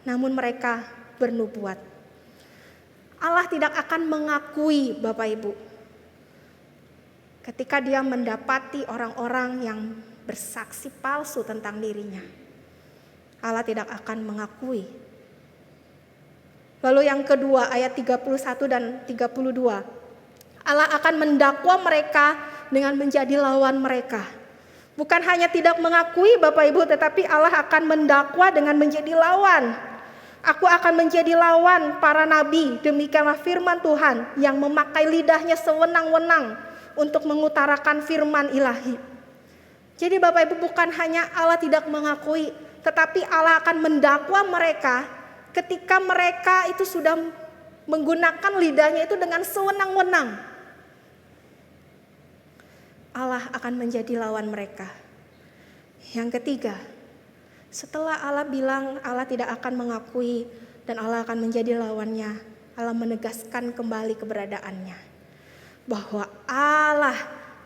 namun mereka bernubuat. Allah tidak akan mengakui Bapak Ibu ketika dia mendapati orang-orang yang bersaksi palsu tentang dirinya. Allah tidak akan mengakui. Lalu yang kedua ayat 31 dan 32. Allah akan mendakwa mereka dengan menjadi lawan mereka. Bukan hanya tidak mengakui Bapak Ibu, tetapi Allah akan mendakwa dengan menjadi lawan. Aku akan menjadi lawan para nabi, demikianlah firman Tuhan yang memakai lidahnya sewenang-wenang untuk mengutarakan firman ilahi. Jadi Bapak Ibu, bukan hanya Allah tidak mengakui, tetapi Allah akan mendakwa mereka ketika mereka itu sudah menggunakan lidahnya itu dengan sewenang-wenang. Allah akan menjadi lawan mereka. Yang ketiga, setelah Allah bilang Allah tidak akan mengakui dan Allah akan menjadi lawannya, Allah menegaskan kembali keberadaannya. Bahwa Allah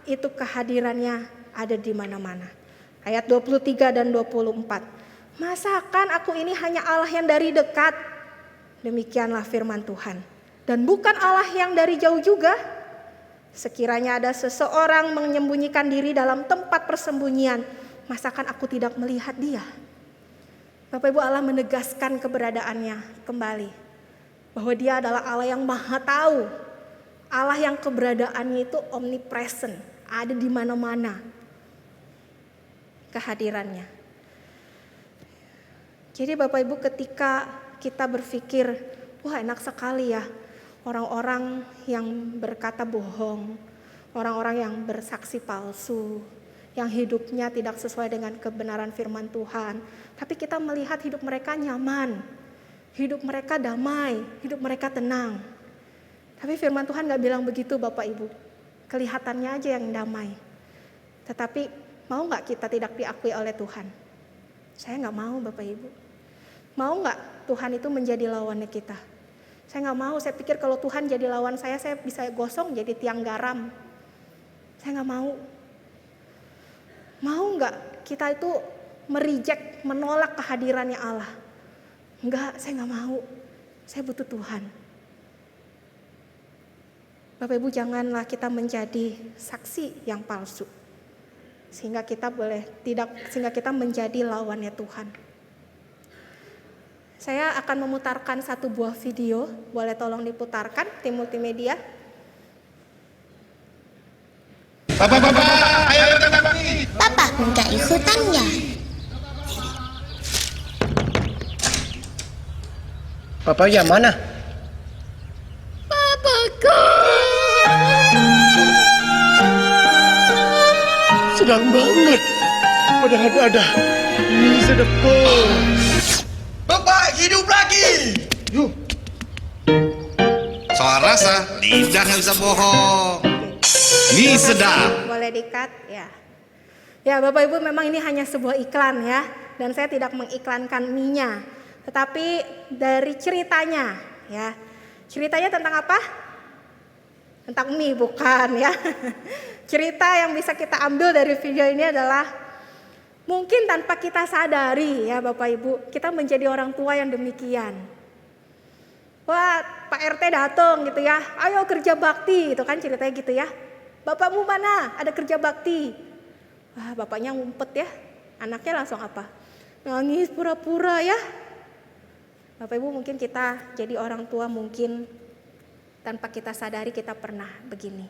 itu kehadirannya ada di mana-mana. Ayat 23 dan 24. Masakan aku ini hanya Allah yang dari dekat? Demikianlah firman Tuhan. Dan bukan Allah yang dari jauh juga. Sekiranya ada seseorang menyembunyikan diri dalam tempat persembunyian, masakan aku tidak melihat dia? Bapak Ibu, Allah menegaskan keberadaannya kembali. Bahwa dia adalah Allah yang maha tahu. Allah yang keberadaannya itu omnipresent, ada di mana-mana kehadirannya. Jadi Bapak Ibu, ketika kita berpikir, wah enak sekali ya orang-orang yang berkata bohong, orang-orang yang bersaksi palsu, yang hidupnya tidak sesuai dengan kebenaran firman Tuhan. Tapi kita melihat hidup mereka nyaman, hidup mereka damai, hidup mereka tenang. Tapi firman Tuhan gak bilang begitu Bapak Ibu. Kelihatannya aja yang damai. Tetapi mau gak kita tidak diakui oleh Tuhan? Saya gak mau Bapak Ibu. Mau gak Tuhan itu menjadi lawannya kita? Saya gak mau, saya pikir kalau Tuhan jadi lawan saya bisa gosong jadi tiang garam. Saya gak mau. Mau gak kita itu mereject, menolak kehadirannya Allah? Enggak, saya gak mau. Saya butuh Tuhan. Bapak Ibu, janganlah kita menjadi saksi yang palsu. Sehingga kita menjadi lawannya Tuhan. Saya akan memutarkan satu buah video, boleh tolong diputarkan tim multimedia. Bapak, ayo datang ini. Papa nggak ikutan ya? Papa yang mana? Papaku. Sedang banget. Padahal ada. Ini sedekah. Bapak hidup lagi. Yuk. Soal rasa, lidah nggak bisa bohong. Mie sedap. Boleh di-cut ya. Ya Bapak Ibu, memang ini hanya sebuah iklan ya. Dan saya tidak mengiklankan mie-nya. Tetapi dari ceritanya ya. Ceritanya tentang apa? Tentang mie bukan ya. Cerita yang bisa kita ambil dari video ini adalah mungkin tanpa kita sadari ya Bapak Ibu, kita menjadi orang tua yang demikian. Wah, Pak RT datang gitu ya, ayo kerja bakti gitu kan ceritanya gitu ya. Bapakmu mana? Ada kerja bakti. Wah, bapaknya ngumpet ya. Anaknya langsung apa? Nangis pura-pura ya. Bapak Ibu, mungkin kita jadi orang tua mungkin tanpa kita sadari kita pernah begini.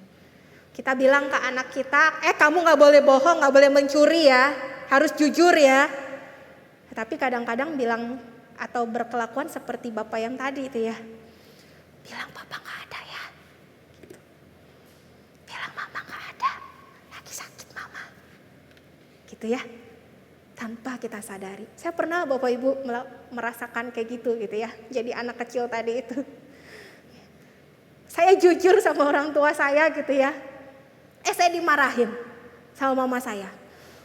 Kita bilang ke anak kita, kamu gak boleh bohong, gak boleh mencuri ya, harus jujur ya. Tapi kadang-kadang bilang atau berkelakuan seperti bapak yang tadi itu ya. Bilang papa gak ada ya. Gitu. Bilang mama gak ada, lagi sakit mama. Gitu ya. Tanpa kita sadari. Saya pernah bapak ibu merasakan kayak gitu ya. Jadi anak kecil tadi itu. Saya jujur sama orang tua saya gitu ya. Saya dimarahin sama mama saya.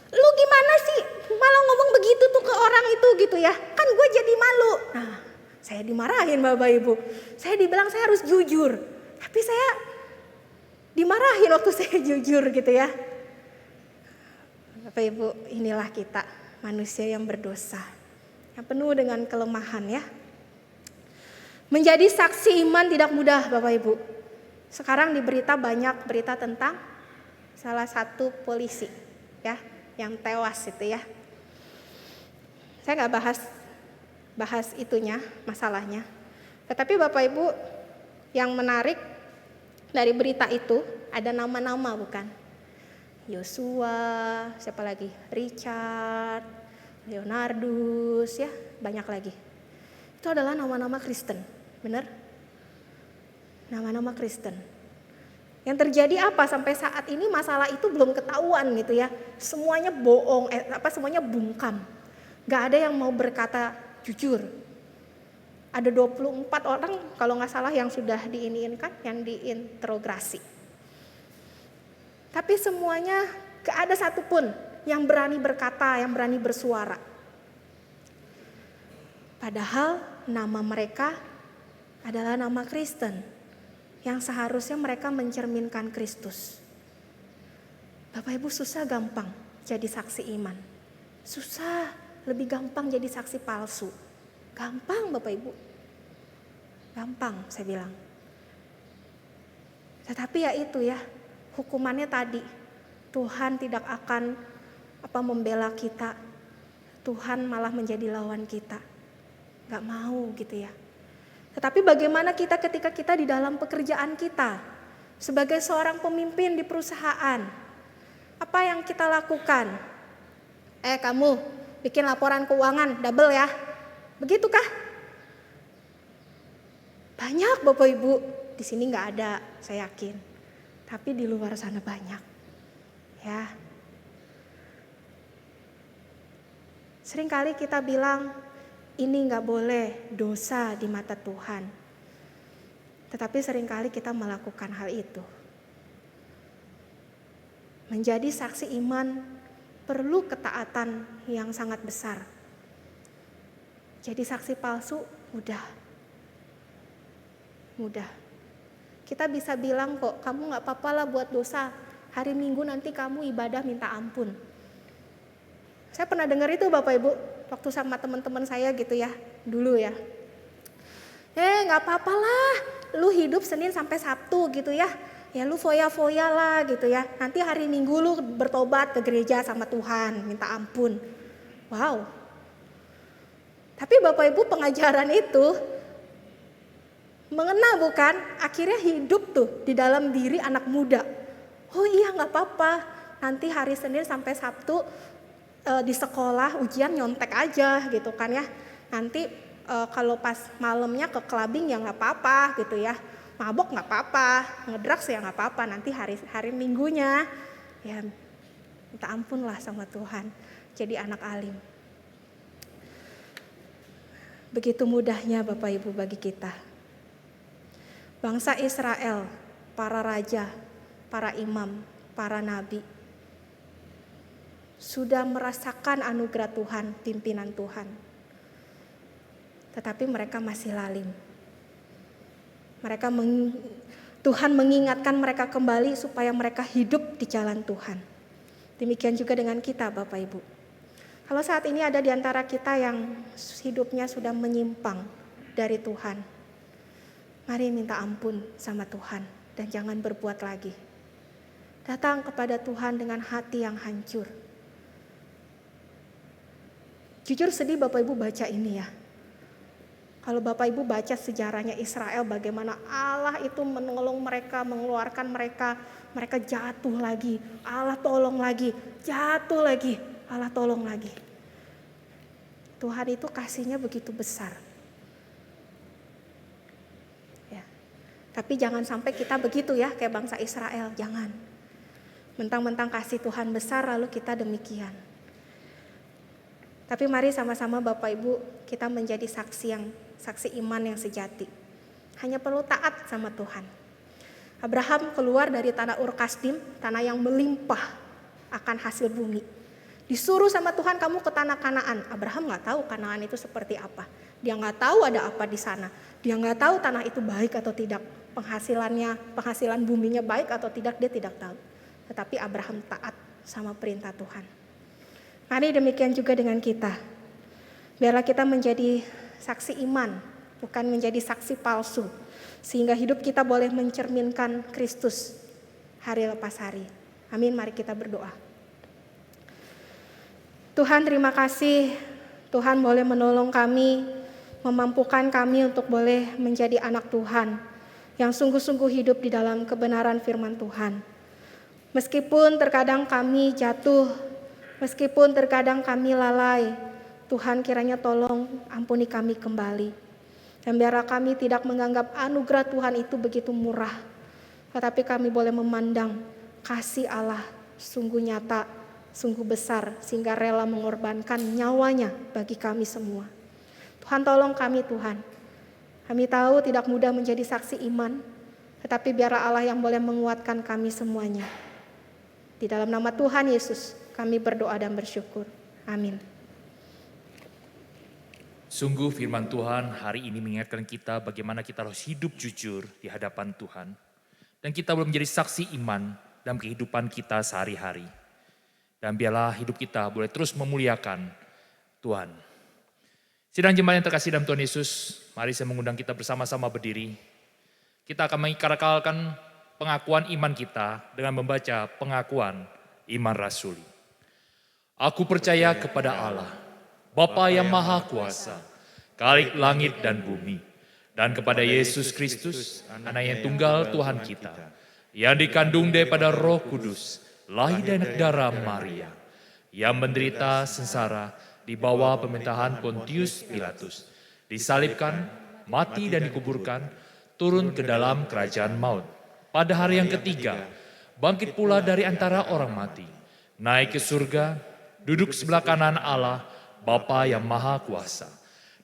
Lu gimana sih malah ngomong begitu tuh ke orang itu gitu ya. Kan gue jadi malu. Nah, saya dimarahin bapak ibu. Saya dibilang saya harus jujur. Tapi saya dimarahin waktu saya jujur gitu ya. Bapak ibu, inilah kita, manusia yang berdosa. Yang penuh dengan kelemahan ya. Menjadi saksi iman tidak mudah Bapak Ibu. Sekarang di berita banyak berita tentang salah satu polisi ya yang tewas itu ya. Saya nggak bahas itunya, masalahnya. Tetapi Bapak Ibu, yang menarik dari berita itu ada nama-nama bukan? Yosua, siapa lagi? Richard, Leonardus ya, banyak lagi. Itu adalah nama-nama Kristen, benar? Nama-nama Kristen. Yang terjadi apa sampai saat ini masalah itu belum ketahuan gitu ya. Semuanya bohong, semuanya bungkam. Gak ada yang mau berkata jujur. Ada 24 orang kalau nggak salah yang sudah yang diinterogasi. Tapi semuanya gak ada satupun yang berani berkata, yang berani bersuara. Padahal nama mereka adalah nama Kristen. Yang seharusnya mereka mencerminkan Kristus. Bapak Ibu, susah gampang jadi saksi iman. Susah, lebih gampang jadi saksi palsu. Gampang Bapak Ibu. Gampang saya bilang. Tetapi ya itu ya, hukumannya tadi. Tuhan tidak akan membela kita. Tuhan malah menjadi lawan kita. Gak mau gitu ya. Tetapi bagaimana kita ketika kita di dalam pekerjaan kita sebagai seorang pemimpin di perusahaan, apa yang kita lakukan? Kamu bikin laporan keuangan double ya, begitukah? Banyak Bapak Ibu, di sini nggak ada, saya yakin. Tapi di luar sana banyak, ya. Seringkali kita bilang, ini gak boleh, dosa di mata Tuhan. Tetapi seringkali kita melakukan hal itu. Menjadi saksi iman perlu ketaatan yang sangat besar. Jadi saksi palsu mudah. Kita bisa bilang kok, kamu gak apa-apa lah buat dosa. Hari Minggu nanti kamu ibadah minta ampun. Saya pernah dengar itu Bapak Ibu. Waktu sama teman-teman saya gitu ya, dulu ya. Gak apa-apa lah, lu hidup Senin sampai Sabtu gitu ya. Ya lu foya-foya lah gitu ya. Nanti hari Minggu lu bertobat ke gereja sama Tuhan, minta ampun. Wow. Tapi Bapak Ibu, pengajaran itu mengena bukan? Akhirnya hidup tuh di dalam diri anak muda. Oh iya gak apa-apa, nanti hari Senin sampai Sabtu di sekolah ujian nyontek aja gitu kan ya. Nanti kalau pas malamnya ke clubbing ya nggak apa-apa gitu ya. Mabok nggak apa-apa, ngedrugs ya nggak apa-apa. Nanti hari Minggunya ya minta ampun lah sama Tuhan. Jadi anak alim. Begitu mudahnya Bapak Ibu bagi kita. Bangsa Israel, para raja, para imam, para nabi sudah merasakan anugerah Tuhan, pimpinan Tuhan. Tetapi mereka masih lalim. Tuhan mengingatkan mereka kembali supaya mereka hidup di jalan Tuhan. Demikian juga dengan kita Bapak Ibu. Kalau saat ini ada di antara kita yang hidupnya sudah menyimpang dari Tuhan, mari minta ampun sama Tuhan dan jangan berbuat lagi. Datang kepada Tuhan dengan hati yang hancur. Jujur sedih Bapak Ibu baca ini ya. Kalau Bapak Ibu baca sejarahnya Israel, bagaimana Allah itu menolong mereka, mengeluarkan mereka, mereka jatuh lagi, Allah tolong lagi, jatuh lagi, Allah tolong lagi. Tuhan itu kasihnya begitu besar. Ya. Tapi jangan sampai kita begitu ya, kayak bangsa Israel, jangan. Mentang-mentang kasih Tuhan besar lalu kita demikian. Tapi mari sama-sama Bapak Ibu kita menjadi saksi iman yang sejati. Hanya perlu taat sama Tuhan. Abraham keluar dari tanah Ur Kasdim, tanah yang melimpah akan hasil bumi. Disuruh sama Tuhan, kamu ke tanah Kanaan. Abraham nggak tahu Kanaan itu seperti apa. Dia nggak tahu ada apa di sana. Dia nggak tahu tanah itu baik atau tidak. Penghasilan buminya baik atau tidak, dia tidak tahu. Tetapi Abraham taat sama perintah Tuhan. Mari demikian juga dengan kita. Biarlah kita menjadi saksi iman, bukan menjadi saksi palsu. Sehingga hidup kita boleh mencerminkan Kristus hari lepas hari. Amin, mari kita berdoa. Tuhan, terima kasih. Tuhan boleh menolong kami, memampukan kami untuk boleh menjadi anak Tuhan yang sungguh-sungguh hidup di dalam kebenaran firman Tuhan. Meskipun terkadang kami jatuh, meskipun terkadang kami lalai, Tuhan kiranya tolong ampuni kami kembali. Dan biarlah kami tidak menganggap anugerah Tuhan itu begitu murah, tetapi kami boleh memandang kasih Allah sungguh nyata, sungguh besar, sehingga rela mengorbankan nyawanya bagi kami semua. Tuhan tolong kami Tuhan. Kami tahu tidak mudah menjadi saksi iman, tetapi biarlah Allah yang boleh menguatkan kami semuanya. Di dalam nama Tuhan Yesus kami berdoa dan bersyukur. Amin. Sungguh firman Tuhan hari ini mengingatkan kita bagaimana kita harus hidup jujur di hadapan Tuhan. Dan kita boleh menjadi saksi iman dalam kehidupan kita sehari-hari. Dan biarlah hidup kita boleh terus memuliakan Tuhan. Sidang jemaat yang terkasih dalam Tuhan Yesus, mari saya mengundang kita bersama-sama berdiri. Kita akan mengikrarkan pengakuan iman kita dengan membaca pengakuan iman rasuli. Aku percaya kepada Allah, Bapa yang Maha Kuasa, Khalik langit dan bumi, dan kepada Yesus Kristus, Anak yang tunggal Tuhan kita, yang dikandung daripada Roh Kudus, lahir dari darah Maria, yang menderita sengsara di bawah pemerintahan Pontius Pilatus, disalibkan, mati dan dikuburkan, turun ke dalam kerajaan maut. Pada hari yang ketiga, bangkit pula dari antara orang mati, naik ke surga, duduk sebelah kanan Allah, Bapa yang Maha Kuasa.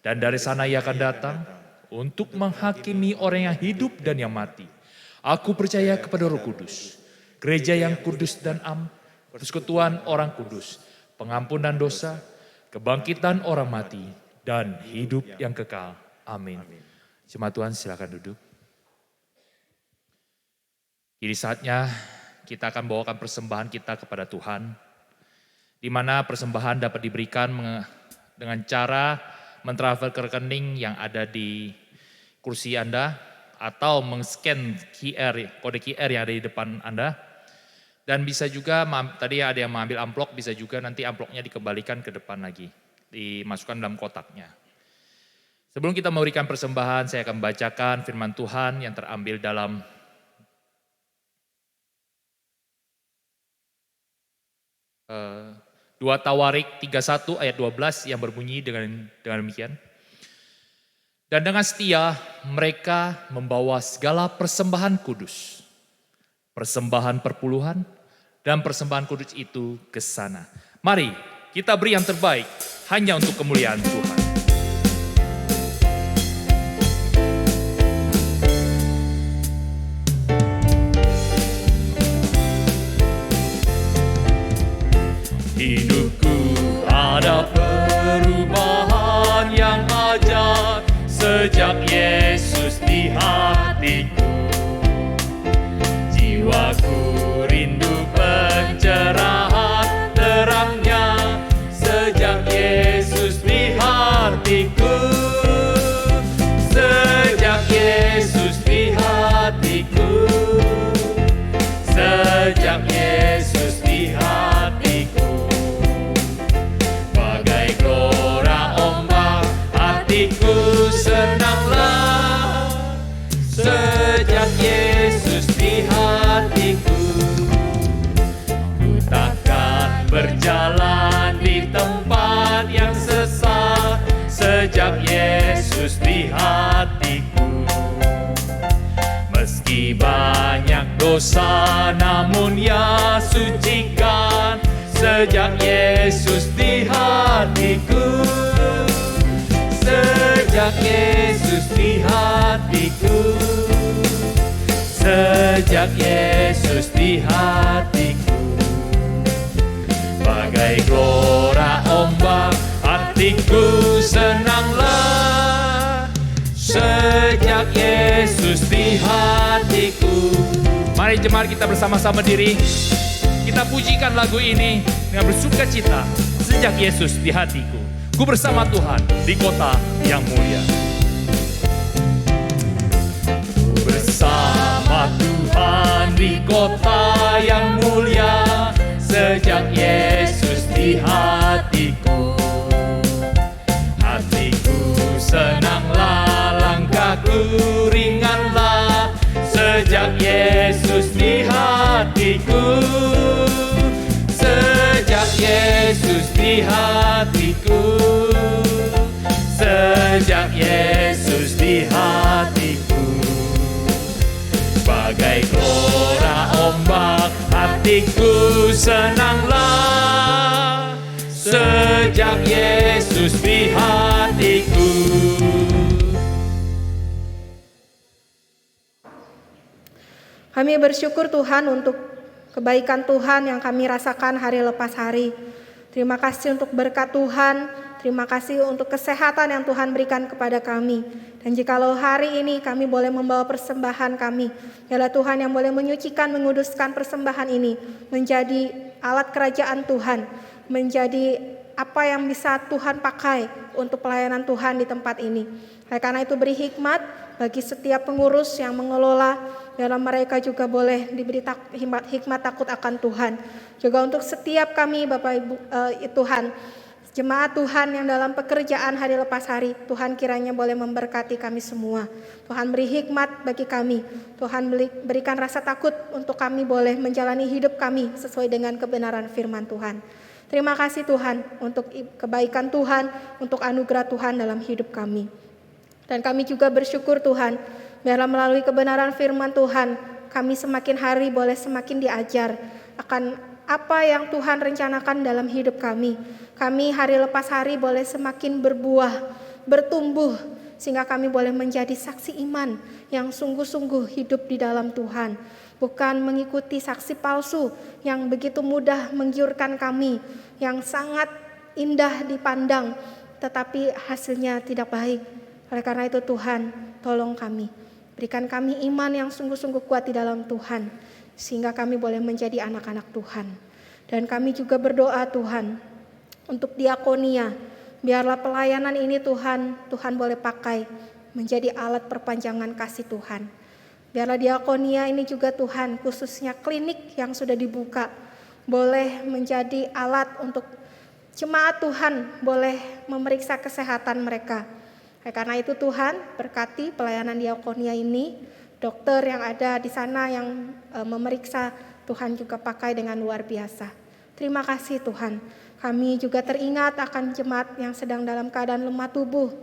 Dan dari sana ia akan datang untuk menghakimi orang yang hidup dan yang mati. Aku percaya kepada Roh Kudus, gereja yang kudus dan persekutuan orang kudus, pengampunan dosa, kebangkitan orang mati, dan hidup yang kekal. Amin. Jemaat Tuhan silakan duduk. Kini saatnya kita akan bawakan persembahan kita kepada Tuhan, di mana persembahan dapat diberikan dengan cara mentransfer ke rekening yang ada di kursi Anda, atau meng-scan kode QR yang ada di depan Anda. Dan bisa juga, tadi ada yang mengambil amplop, bisa juga nanti amplopnya dikembalikan ke depan lagi, dimasukkan dalam kotaknya. Sebelum kita memberikan persembahan, saya akan bacakan firman Tuhan yang terambil dalam 2 Tawarik 31 ayat 12 yang berbunyi dengan demikian. Dan dengan setia mereka membawa segala persembahan kudus, persembahan perpuluhan, dan persembahan kudus itu ke sana. Mari kita beri yang terbaik hanya untuk kemuliaan Tuhan. Hidupku ada perubahan yang ajaib sejak Yesus di hatiku. Jiwaku rindu pencerahan terangnya sejak Yesus di hatiku. Meski banyak dosa namun Ia sucikan. Sejak Yesus di hatiku, sejak Yesus di hatiku, sejak Yesus di hatiku. Bagai gelora ombak, hatiku senanglah. Sejak Yesus di hatiku. Mari jemaat kita bersama-sama diri. Kita pujikan lagu ini dengan bersuka cita. Sejak Yesus di hatiku, ku bersama Tuhan di kota yang mulia. Ku bersama Tuhan di kota yang mulia. Sejak Yesus di hatiku, hatiku senanglah, langkahku ringanlah. Sejak Yesus di hatiku, sejak Yesus di hatiku, sejak Yesus di hatiku. Bagai gelora ombak, hatiku senanglah. Sejak Yesus di hatiku. Kami bersyukur Tuhan untuk kebaikan Tuhan yang kami rasakan hari lepas hari. Terima kasih untuk berkat Tuhan, terima kasih untuk kesehatan yang Tuhan berikan kepada kami. Dan jikalau hari ini kami boleh membawa persembahan kami, biarlah Tuhan yang boleh menyucikan, menguduskan persembahan ini menjadi alat kerajaan Tuhan, menjadi apa yang bisa Tuhan pakai untuk pelayanan Tuhan di tempat ini. Karena itu beri hikmat bagi setiap pengurus yang mengelola, biarlah mereka juga boleh diberi hikmat takut akan Tuhan. Juga untuk setiap kami Bapak Ibu Tuhan, jemaat Tuhan yang dalam pekerjaan hari lepas hari, Tuhan kiranya boleh memberkati kami semua. Tuhan beri hikmat bagi kami, Tuhan berikan rasa takut untuk kami boleh menjalani hidup kami sesuai dengan kebenaran firman Tuhan. Terima kasih Tuhan untuk kebaikan Tuhan, untuk anugerah Tuhan dalam hidup kami. Dan kami juga bersyukur Tuhan, biarlah melalui kebenaran firman Tuhan, kami semakin hari boleh semakin diajar akan apa yang Tuhan rencanakan dalam hidup kami. Kami hari lepas hari boleh semakin berbuah, bertumbuh, sehingga kami boleh menjadi saksi iman yang sungguh-sungguh hidup di dalam Tuhan. Bukan mengikuti saksi palsu yang begitu mudah menggiurkan kami, yang sangat indah dipandang, tetapi hasilnya tidak baik. Oleh karena itu Tuhan, tolong kami, berikan kami iman yang sungguh-sungguh kuat di dalam Tuhan, sehingga kami boleh menjadi anak-anak Tuhan. Dan kami juga berdoa Tuhan, untuk diakonia, biarlah pelayanan ini Tuhan boleh pakai menjadi alat perpanjangan kasih Tuhan. Biarlah diakonia ini juga Tuhan, khususnya klinik yang sudah dibuka, boleh menjadi alat untuk jemaat Tuhan boleh memeriksa kesehatan mereka. Karena itu Tuhan berkati pelayanan diakonia ini, dokter yang ada di sana yang memeriksa Tuhan juga pakai dengan luar biasa. Terima kasih Tuhan. Kami juga teringat akan jemaat yang sedang dalam keadaan lemah tubuh.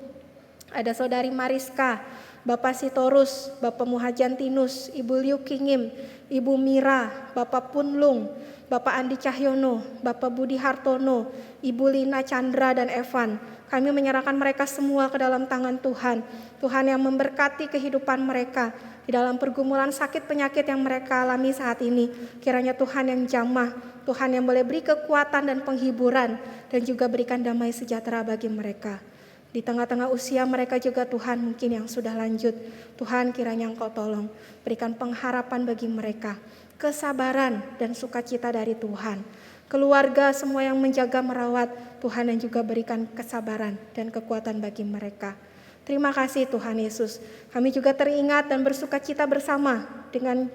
Ada Saudari Mariska, Bapak Sitorus, Bapak Muhajantinus, Ibu Liu Kingim, Ibu Mira, Bapak Punlung, Bapak Andi Cahyono, Bapak Budi Hartono, Ibu Lina Chandra dan Evan. Kami menyerahkan mereka semua ke dalam tangan Tuhan. Tuhan yang memberkati kehidupan mereka di dalam pergumulan sakit penyakit yang mereka alami saat ini. Kiranya Tuhan yang jamah, Tuhan yang boleh beri kekuatan dan penghiburan, dan juga berikan damai sejahtera bagi mereka. Di tengah-tengah usia mereka juga Tuhan mungkin yang sudah lanjut. Tuhan kiranya Engkau tolong, berikan pengharapan bagi mereka, kesabaran dan sukacita dari Tuhan. Keluarga semua yang menjaga merawat, Tuhan yang juga berikan kesabaran dan kekuatan bagi mereka. Terima kasih Tuhan Yesus. Kami juga teringat dan bersukacita bersama dengan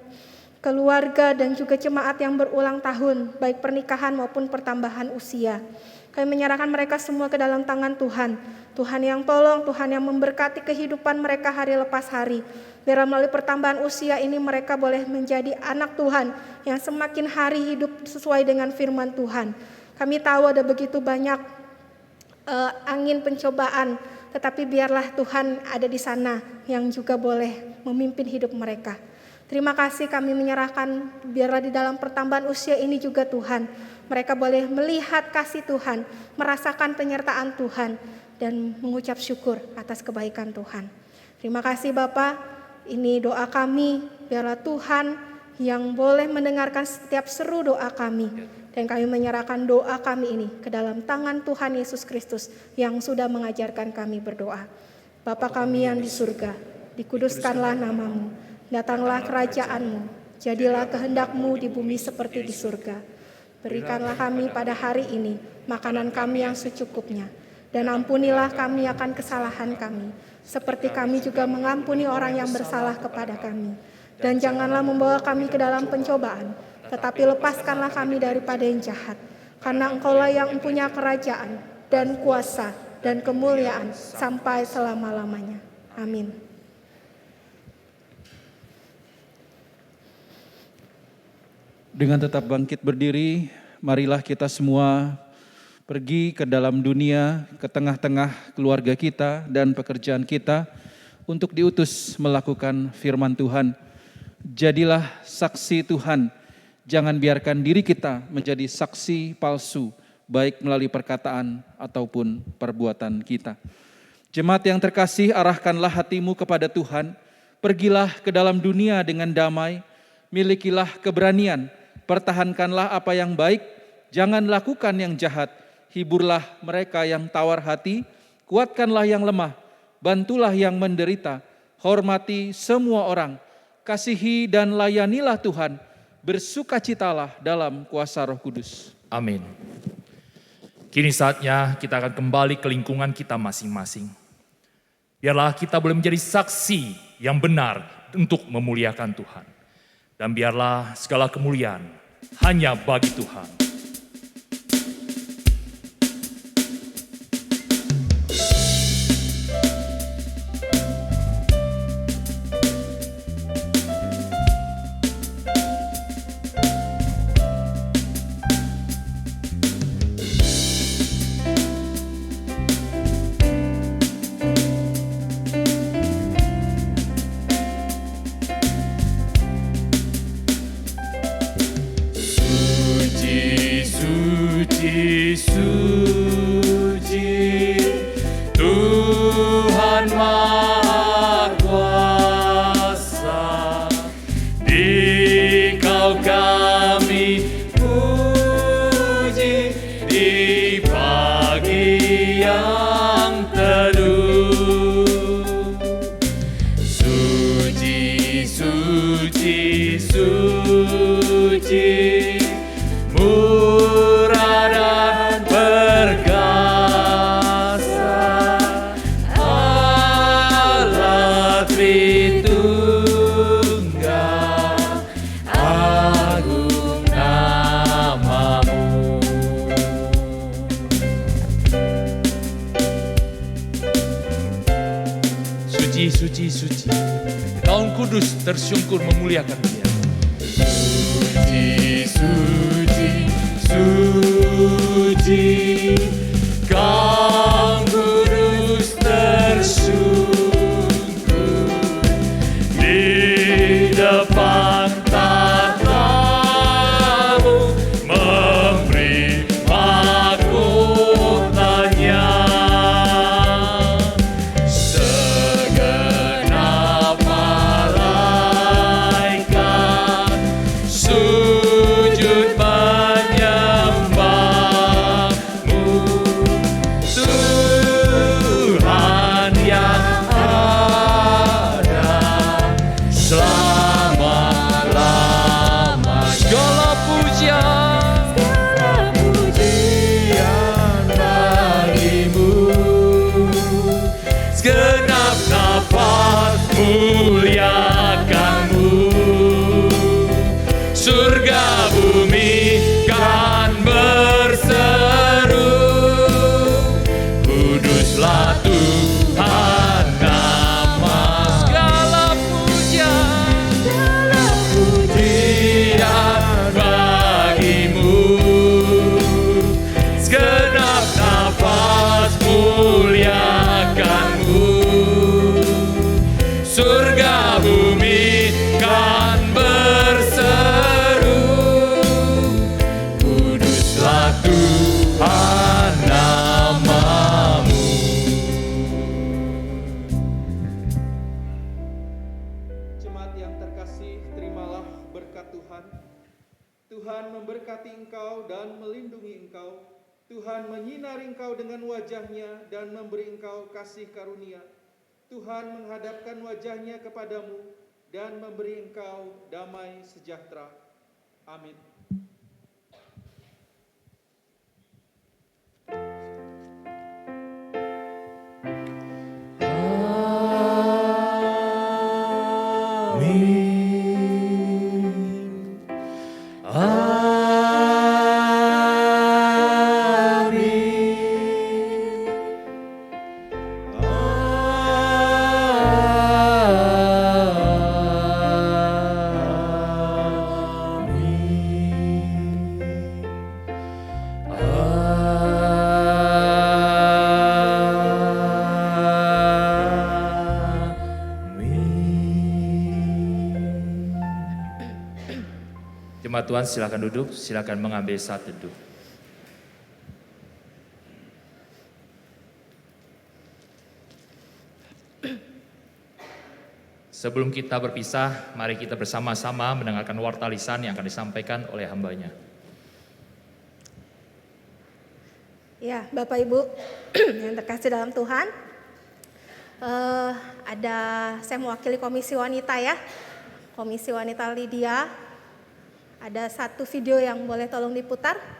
keluarga dan juga jemaat yang berulang tahun, baik pernikahan maupun pertambahan usia. Kami menyerahkan mereka semua ke dalam tangan Tuhan. Tuhan yang tolong, Tuhan yang memberkati kehidupan mereka hari lepas hari. Biar melalui pertambahan usia ini mereka boleh menjadi anak Tuhan yang semakin hari hidup sesuai dengan firman Tuhan. Kami tahu ada begitu banyak angin pencobaan, tetapi biarlah Tuhan ada di sana yang juga boleh memimpin hidup mereka. Terima kasih kami menyerahkan, biarlah di dalam pertambahan usia ini juga Tuhan, mereka boleh melihat kasih Tuhan, merasakan penyertaan Tuhan, dan mengucap syukur atas kebaikan Tuhan. Terima kasih Bapa, ini doa kami, biarlah Tuhan yang boleh mendengarkan setiap seru doa kami. Dan kami menyerahkan doa kami ini ke dalam tangan Tuhan Yesus Kristus yang sudah mengajarkan kami berdoa. Bapa kami yang di surga, dikuduskanlah namamu, datanglah kerajaan-Mu, jadilah kehendak-Mu di bumi seperti di surga. Berikanlah kami pada hari ini makanan kami yang secukupnya, dan ampunilah kami akan kesalahan kami, seperti kami juga mengampuni orang yang bersalah kepada kami. Dan janganlah membawa kami ke dalam pencobaan, tetapi lepaskanlah kami daripada yang jahat. Karena Engkaulah yang mempunyai kerajaan dan kuasa dan kemuliaan sampai selama-lamanya. Amin. Dengan tetap bangkit berdiri, marilah kita semua pergi ke dalam dunia, ke tengah-tengah keluarga kita dan pekerjaan kita untuk diutus melakukan firman Tuhan. Jadilah saksi Tuhan, jangan biarkan diri kita menjadi saksi palsu, baik melalui perkataan ataupun perbuatan kita. Jemaat yang terkasih, arahkanlah hatimu kepada Tuhan, pergilah ke dalam dunia dengan damai, milikilah keberanian, pertahankanlah apa yang baik, jangan lakukan yang jahat, hiburlah mereka yang tawar hati, kuatkanlah yang lemah, bantulah yang menderita, hormati semua orang, kasihi dan layanilah Tuhan, bersukacitalah dalam kuasa Roh Kudus. Amin. Kini saatnya kita akan kembali ke lingkungan kita masing-masing. Biarlah kita boleh menjadi saksi yang benar untuk memuliakan Tuhan. Dan biarlah segala kemuliaan hanya bagi Tuhan. Suci, Tuhan Maha Kuasa, Dikau kami puji di pagi yang teduh. Suci, suci, suci, murah dan perkasa, Allah Tritunggal, agung namamu. Suci, suci, suci, Kaum Kudus tersungkur memuliakan Dia. Suci, suci, suci, Kaum Kudus tersungkur di depan tahta-Mu, memberi mahkotanya. Segenap malaikat sujud menyembah-Mu. berkat Tuhan. Tuhan memberkati engkau dan melindungi engkau. Tuhan menyinari engkau dengan wajah-Nya dan memberi engkau kasih karunia. Tuhan menghadapkan wajah-Nya kepadamu dan memberi engkau damai sejahtera. Amin. Jemaat Tuhan silakan duduk, silakan mengambil saat teduh. Sebelum kita berpisah, mari kita bersama-sama mendengarkan warta lisan yang akan disampaikan oleh hamba-Nya. Ya, Bapak Ibu yang terkasih dalam Tuhan, saya mewakili Komisi Wanita ya, Komisi Wanita Lydia. Ada satu video yang boleh tolong diputar.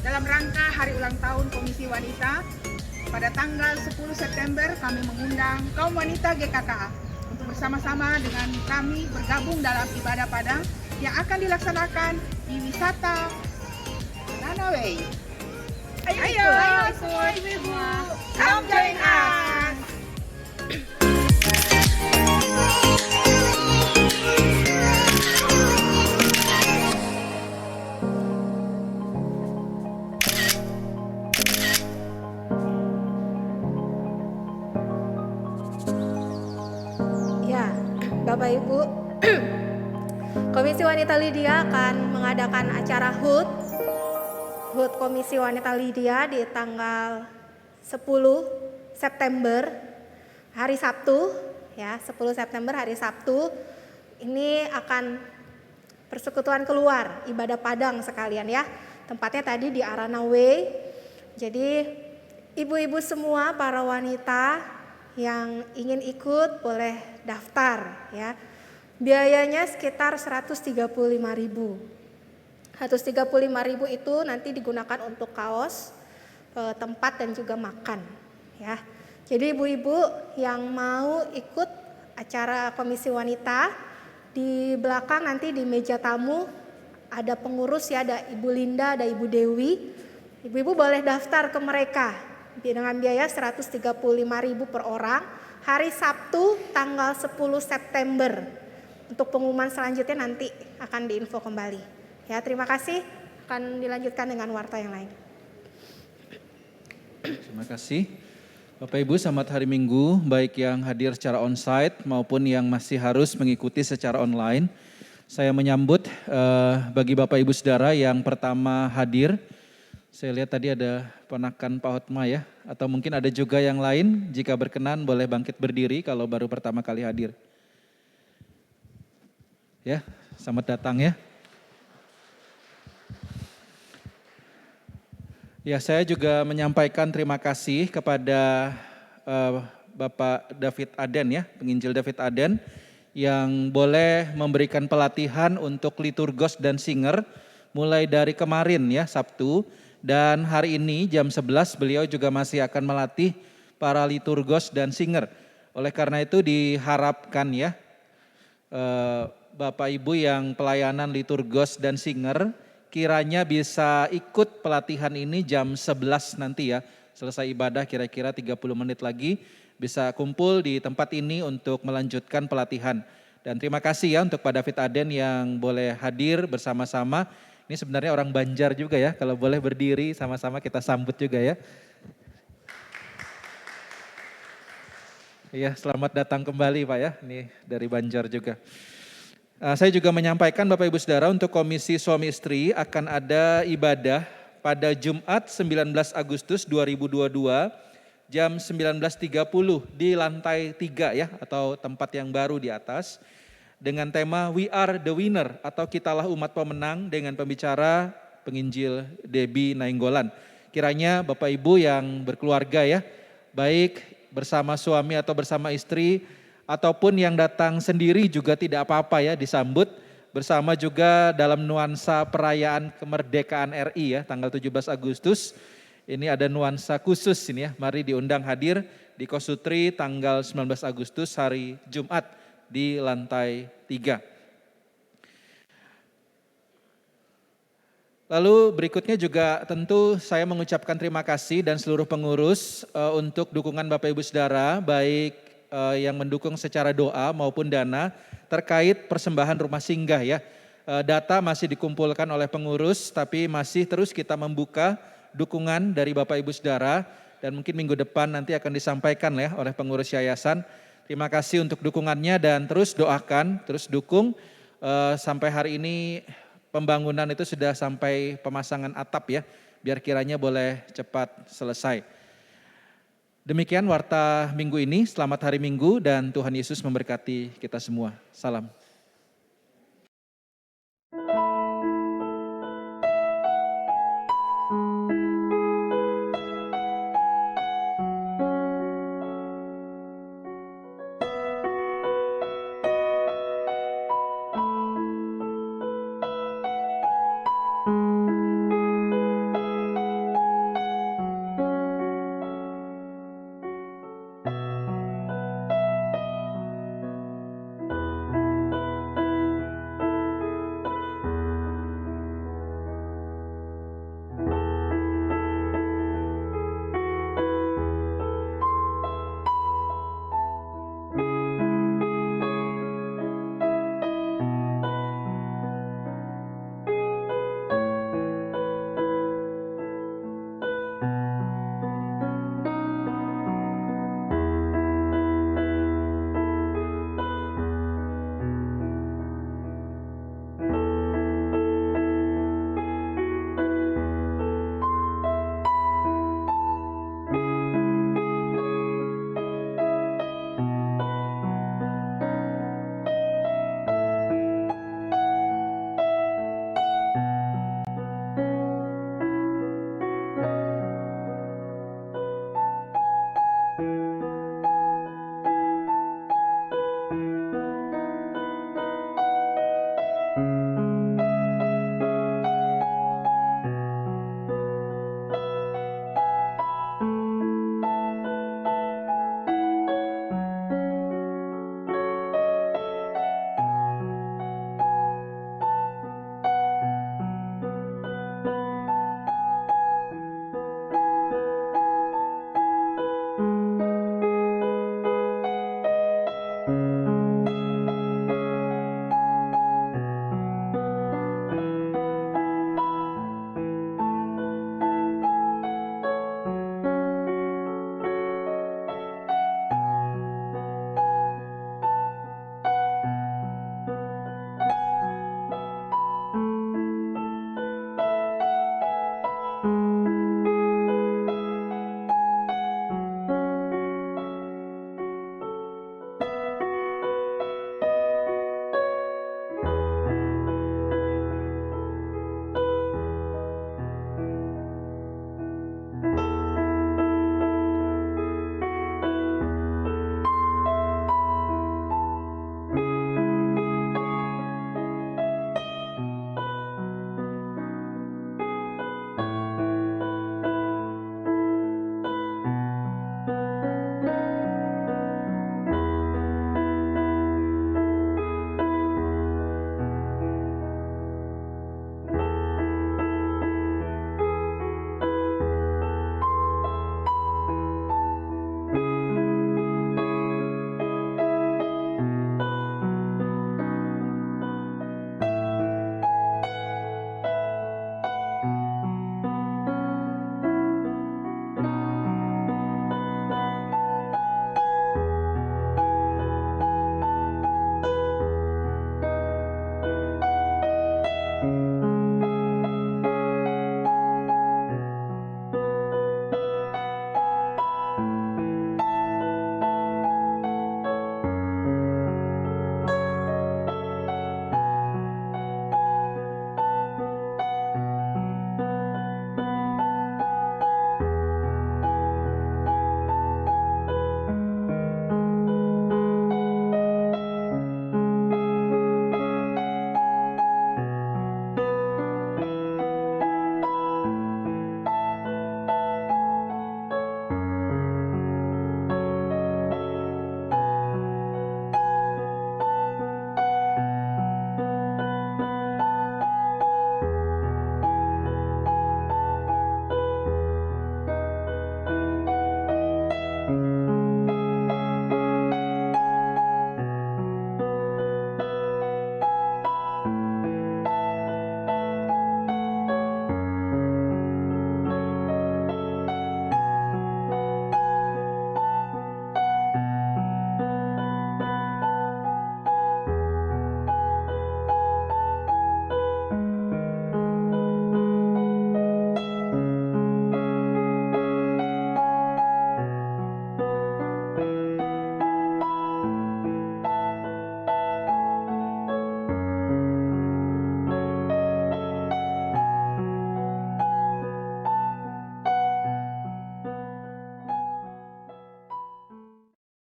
Dalam rangka Hari Ulang Tahun Komisi Wanita, pada tanggal 10 September kami mengundang kaum wanita GKKA untuk bersama-sama dengan kami bergabung dalam ibadah Padang yang akan dilaksanakan di wisata Ranaway. Ayo semua ibu-ibu, come join us! Bapak Ibu, Komisi Wanita Lydia akan mengadakan acara HUT Komisi Wanita Lydia di tanggal 10 September hari Sabtu ya, 10 September hari Sabtu. Ini akan persekutuan keluar ibadah Padang sekalian ya. Tempatnya tadi di Arana Way. Jadi ibu-ibu semua, para wanita yang ingin ikut boleh daftar ya. Biayanya sekitar 135.000. 135.000 itu nanti digunakan untuk kaos, tempat dan juga makan ya. Jadi ibu-ibu yang mau ikut acara Komisi Wanita, di belakang nanti di meja tamu ada pengurus ya, ada Ibu Linda, ada Ibu Dewi. Ibu-ibu boleh daftar ke mereka dengan biaya 135.000 per orang. hari Sabtu tanggal 10 September. Untuk pengumuman selanjutnya nanti akan diinfo kembali. Ya, terima kasih. Akan dilanjutkan dengan warta yang lain. Terima kasih. Bapak Ibu, selamat hari Minggu, baik yang hadir secara onsite maupun yang masih harus mengikuti secara online. Saya menyambut bagi Bapak Ibu Saudara yang pertama hadir. Saya lihat tadi ada ponakan Pak Hotma ya, atau mungkin ada juga yang lain. Jika berkenan boleh bangkit berdiri kalau baru pertama kali hadir. Ya, selamat datang ya. Ya, saya juga menyampaikan terima kasih kepada Bapak David Aden ya, penginjil David Aden yang boleh memberikan pelatihan untuk liturgos dan singer mulai dari kemarin ya, Sabtu, dan hari ini jam 11 beliau juga masih akan melatih para liturgos dan singer. Oleh karena itu diharapkan ya, Bapak Ibu yang pelayanan liturgos dan singer kiranya bisa ikut pelatihan ini jam 11 nanti ya. Selesai ibadah kira-kira 30 menit lagi bisa kumpul di tempat ini untuk melanjutkan pelatihan. Dan terima kasih ya untuk Pak David Aden yang boleh hadir bersama-sama. Ini sebenarnya orang Banjar juga ya, kalau boleh berdiri sama-sama kita sambut juga ya. Iya, selamat datang kembali Pak ya, ini dari Banjar juga. Saya juga menyampaikan Bapak Ibu Saudara untuk Komisi Suami Istri akan ada ibadah pada Jumat 19 Agustus 2022 jam 19.30 di lantai 3 ya, atau tempat yang baru di atas dengan tema We Are the Winner atau Kitalah Umat Pemenang dengan pembicara penginjil Debbie Nainggolan. Kiranya Bapak Ibu yang berkeluarga ya, baik bersama suami atau bersama istri ataupun yang datang sendiri juga tidak apa-apa ya, disambut bersama juga dalam nuansa perayaan kemerdekaan RI ya, tanggal 17 Agustus. Ini ada nuansa khusus ini ya, mari diundang hadir di Kosutri tanggal 19 Agustus hari Jumat di lantai 3. Lalu berikutnya juga tentu saya mengucapkan terima kasih dan seluruh pengurus untuk dukungan Bapak Ibu Saudara, baik yang mendukung secara doa maupun dana terkait persembahan rumah singgah ya. Data masih dikumpulkan oleh pengurus tapi masih terus kita membuka dukungan dari Bapak Ibu Saudara dan mungkin minggu depan nanti akan disampaikan ya oleh pengurus yayasan. Terima kasih untuk dukungannya dan terus doakan, terus dukung sampai hari ini pembangunan itu sudah sampai pemasangan atap ya, biar kiranya boleh cepat selesai. Demikian warta minggu ini, selamat hari Minggu dan Tuhan Yesus memberkati kita semua. Salam.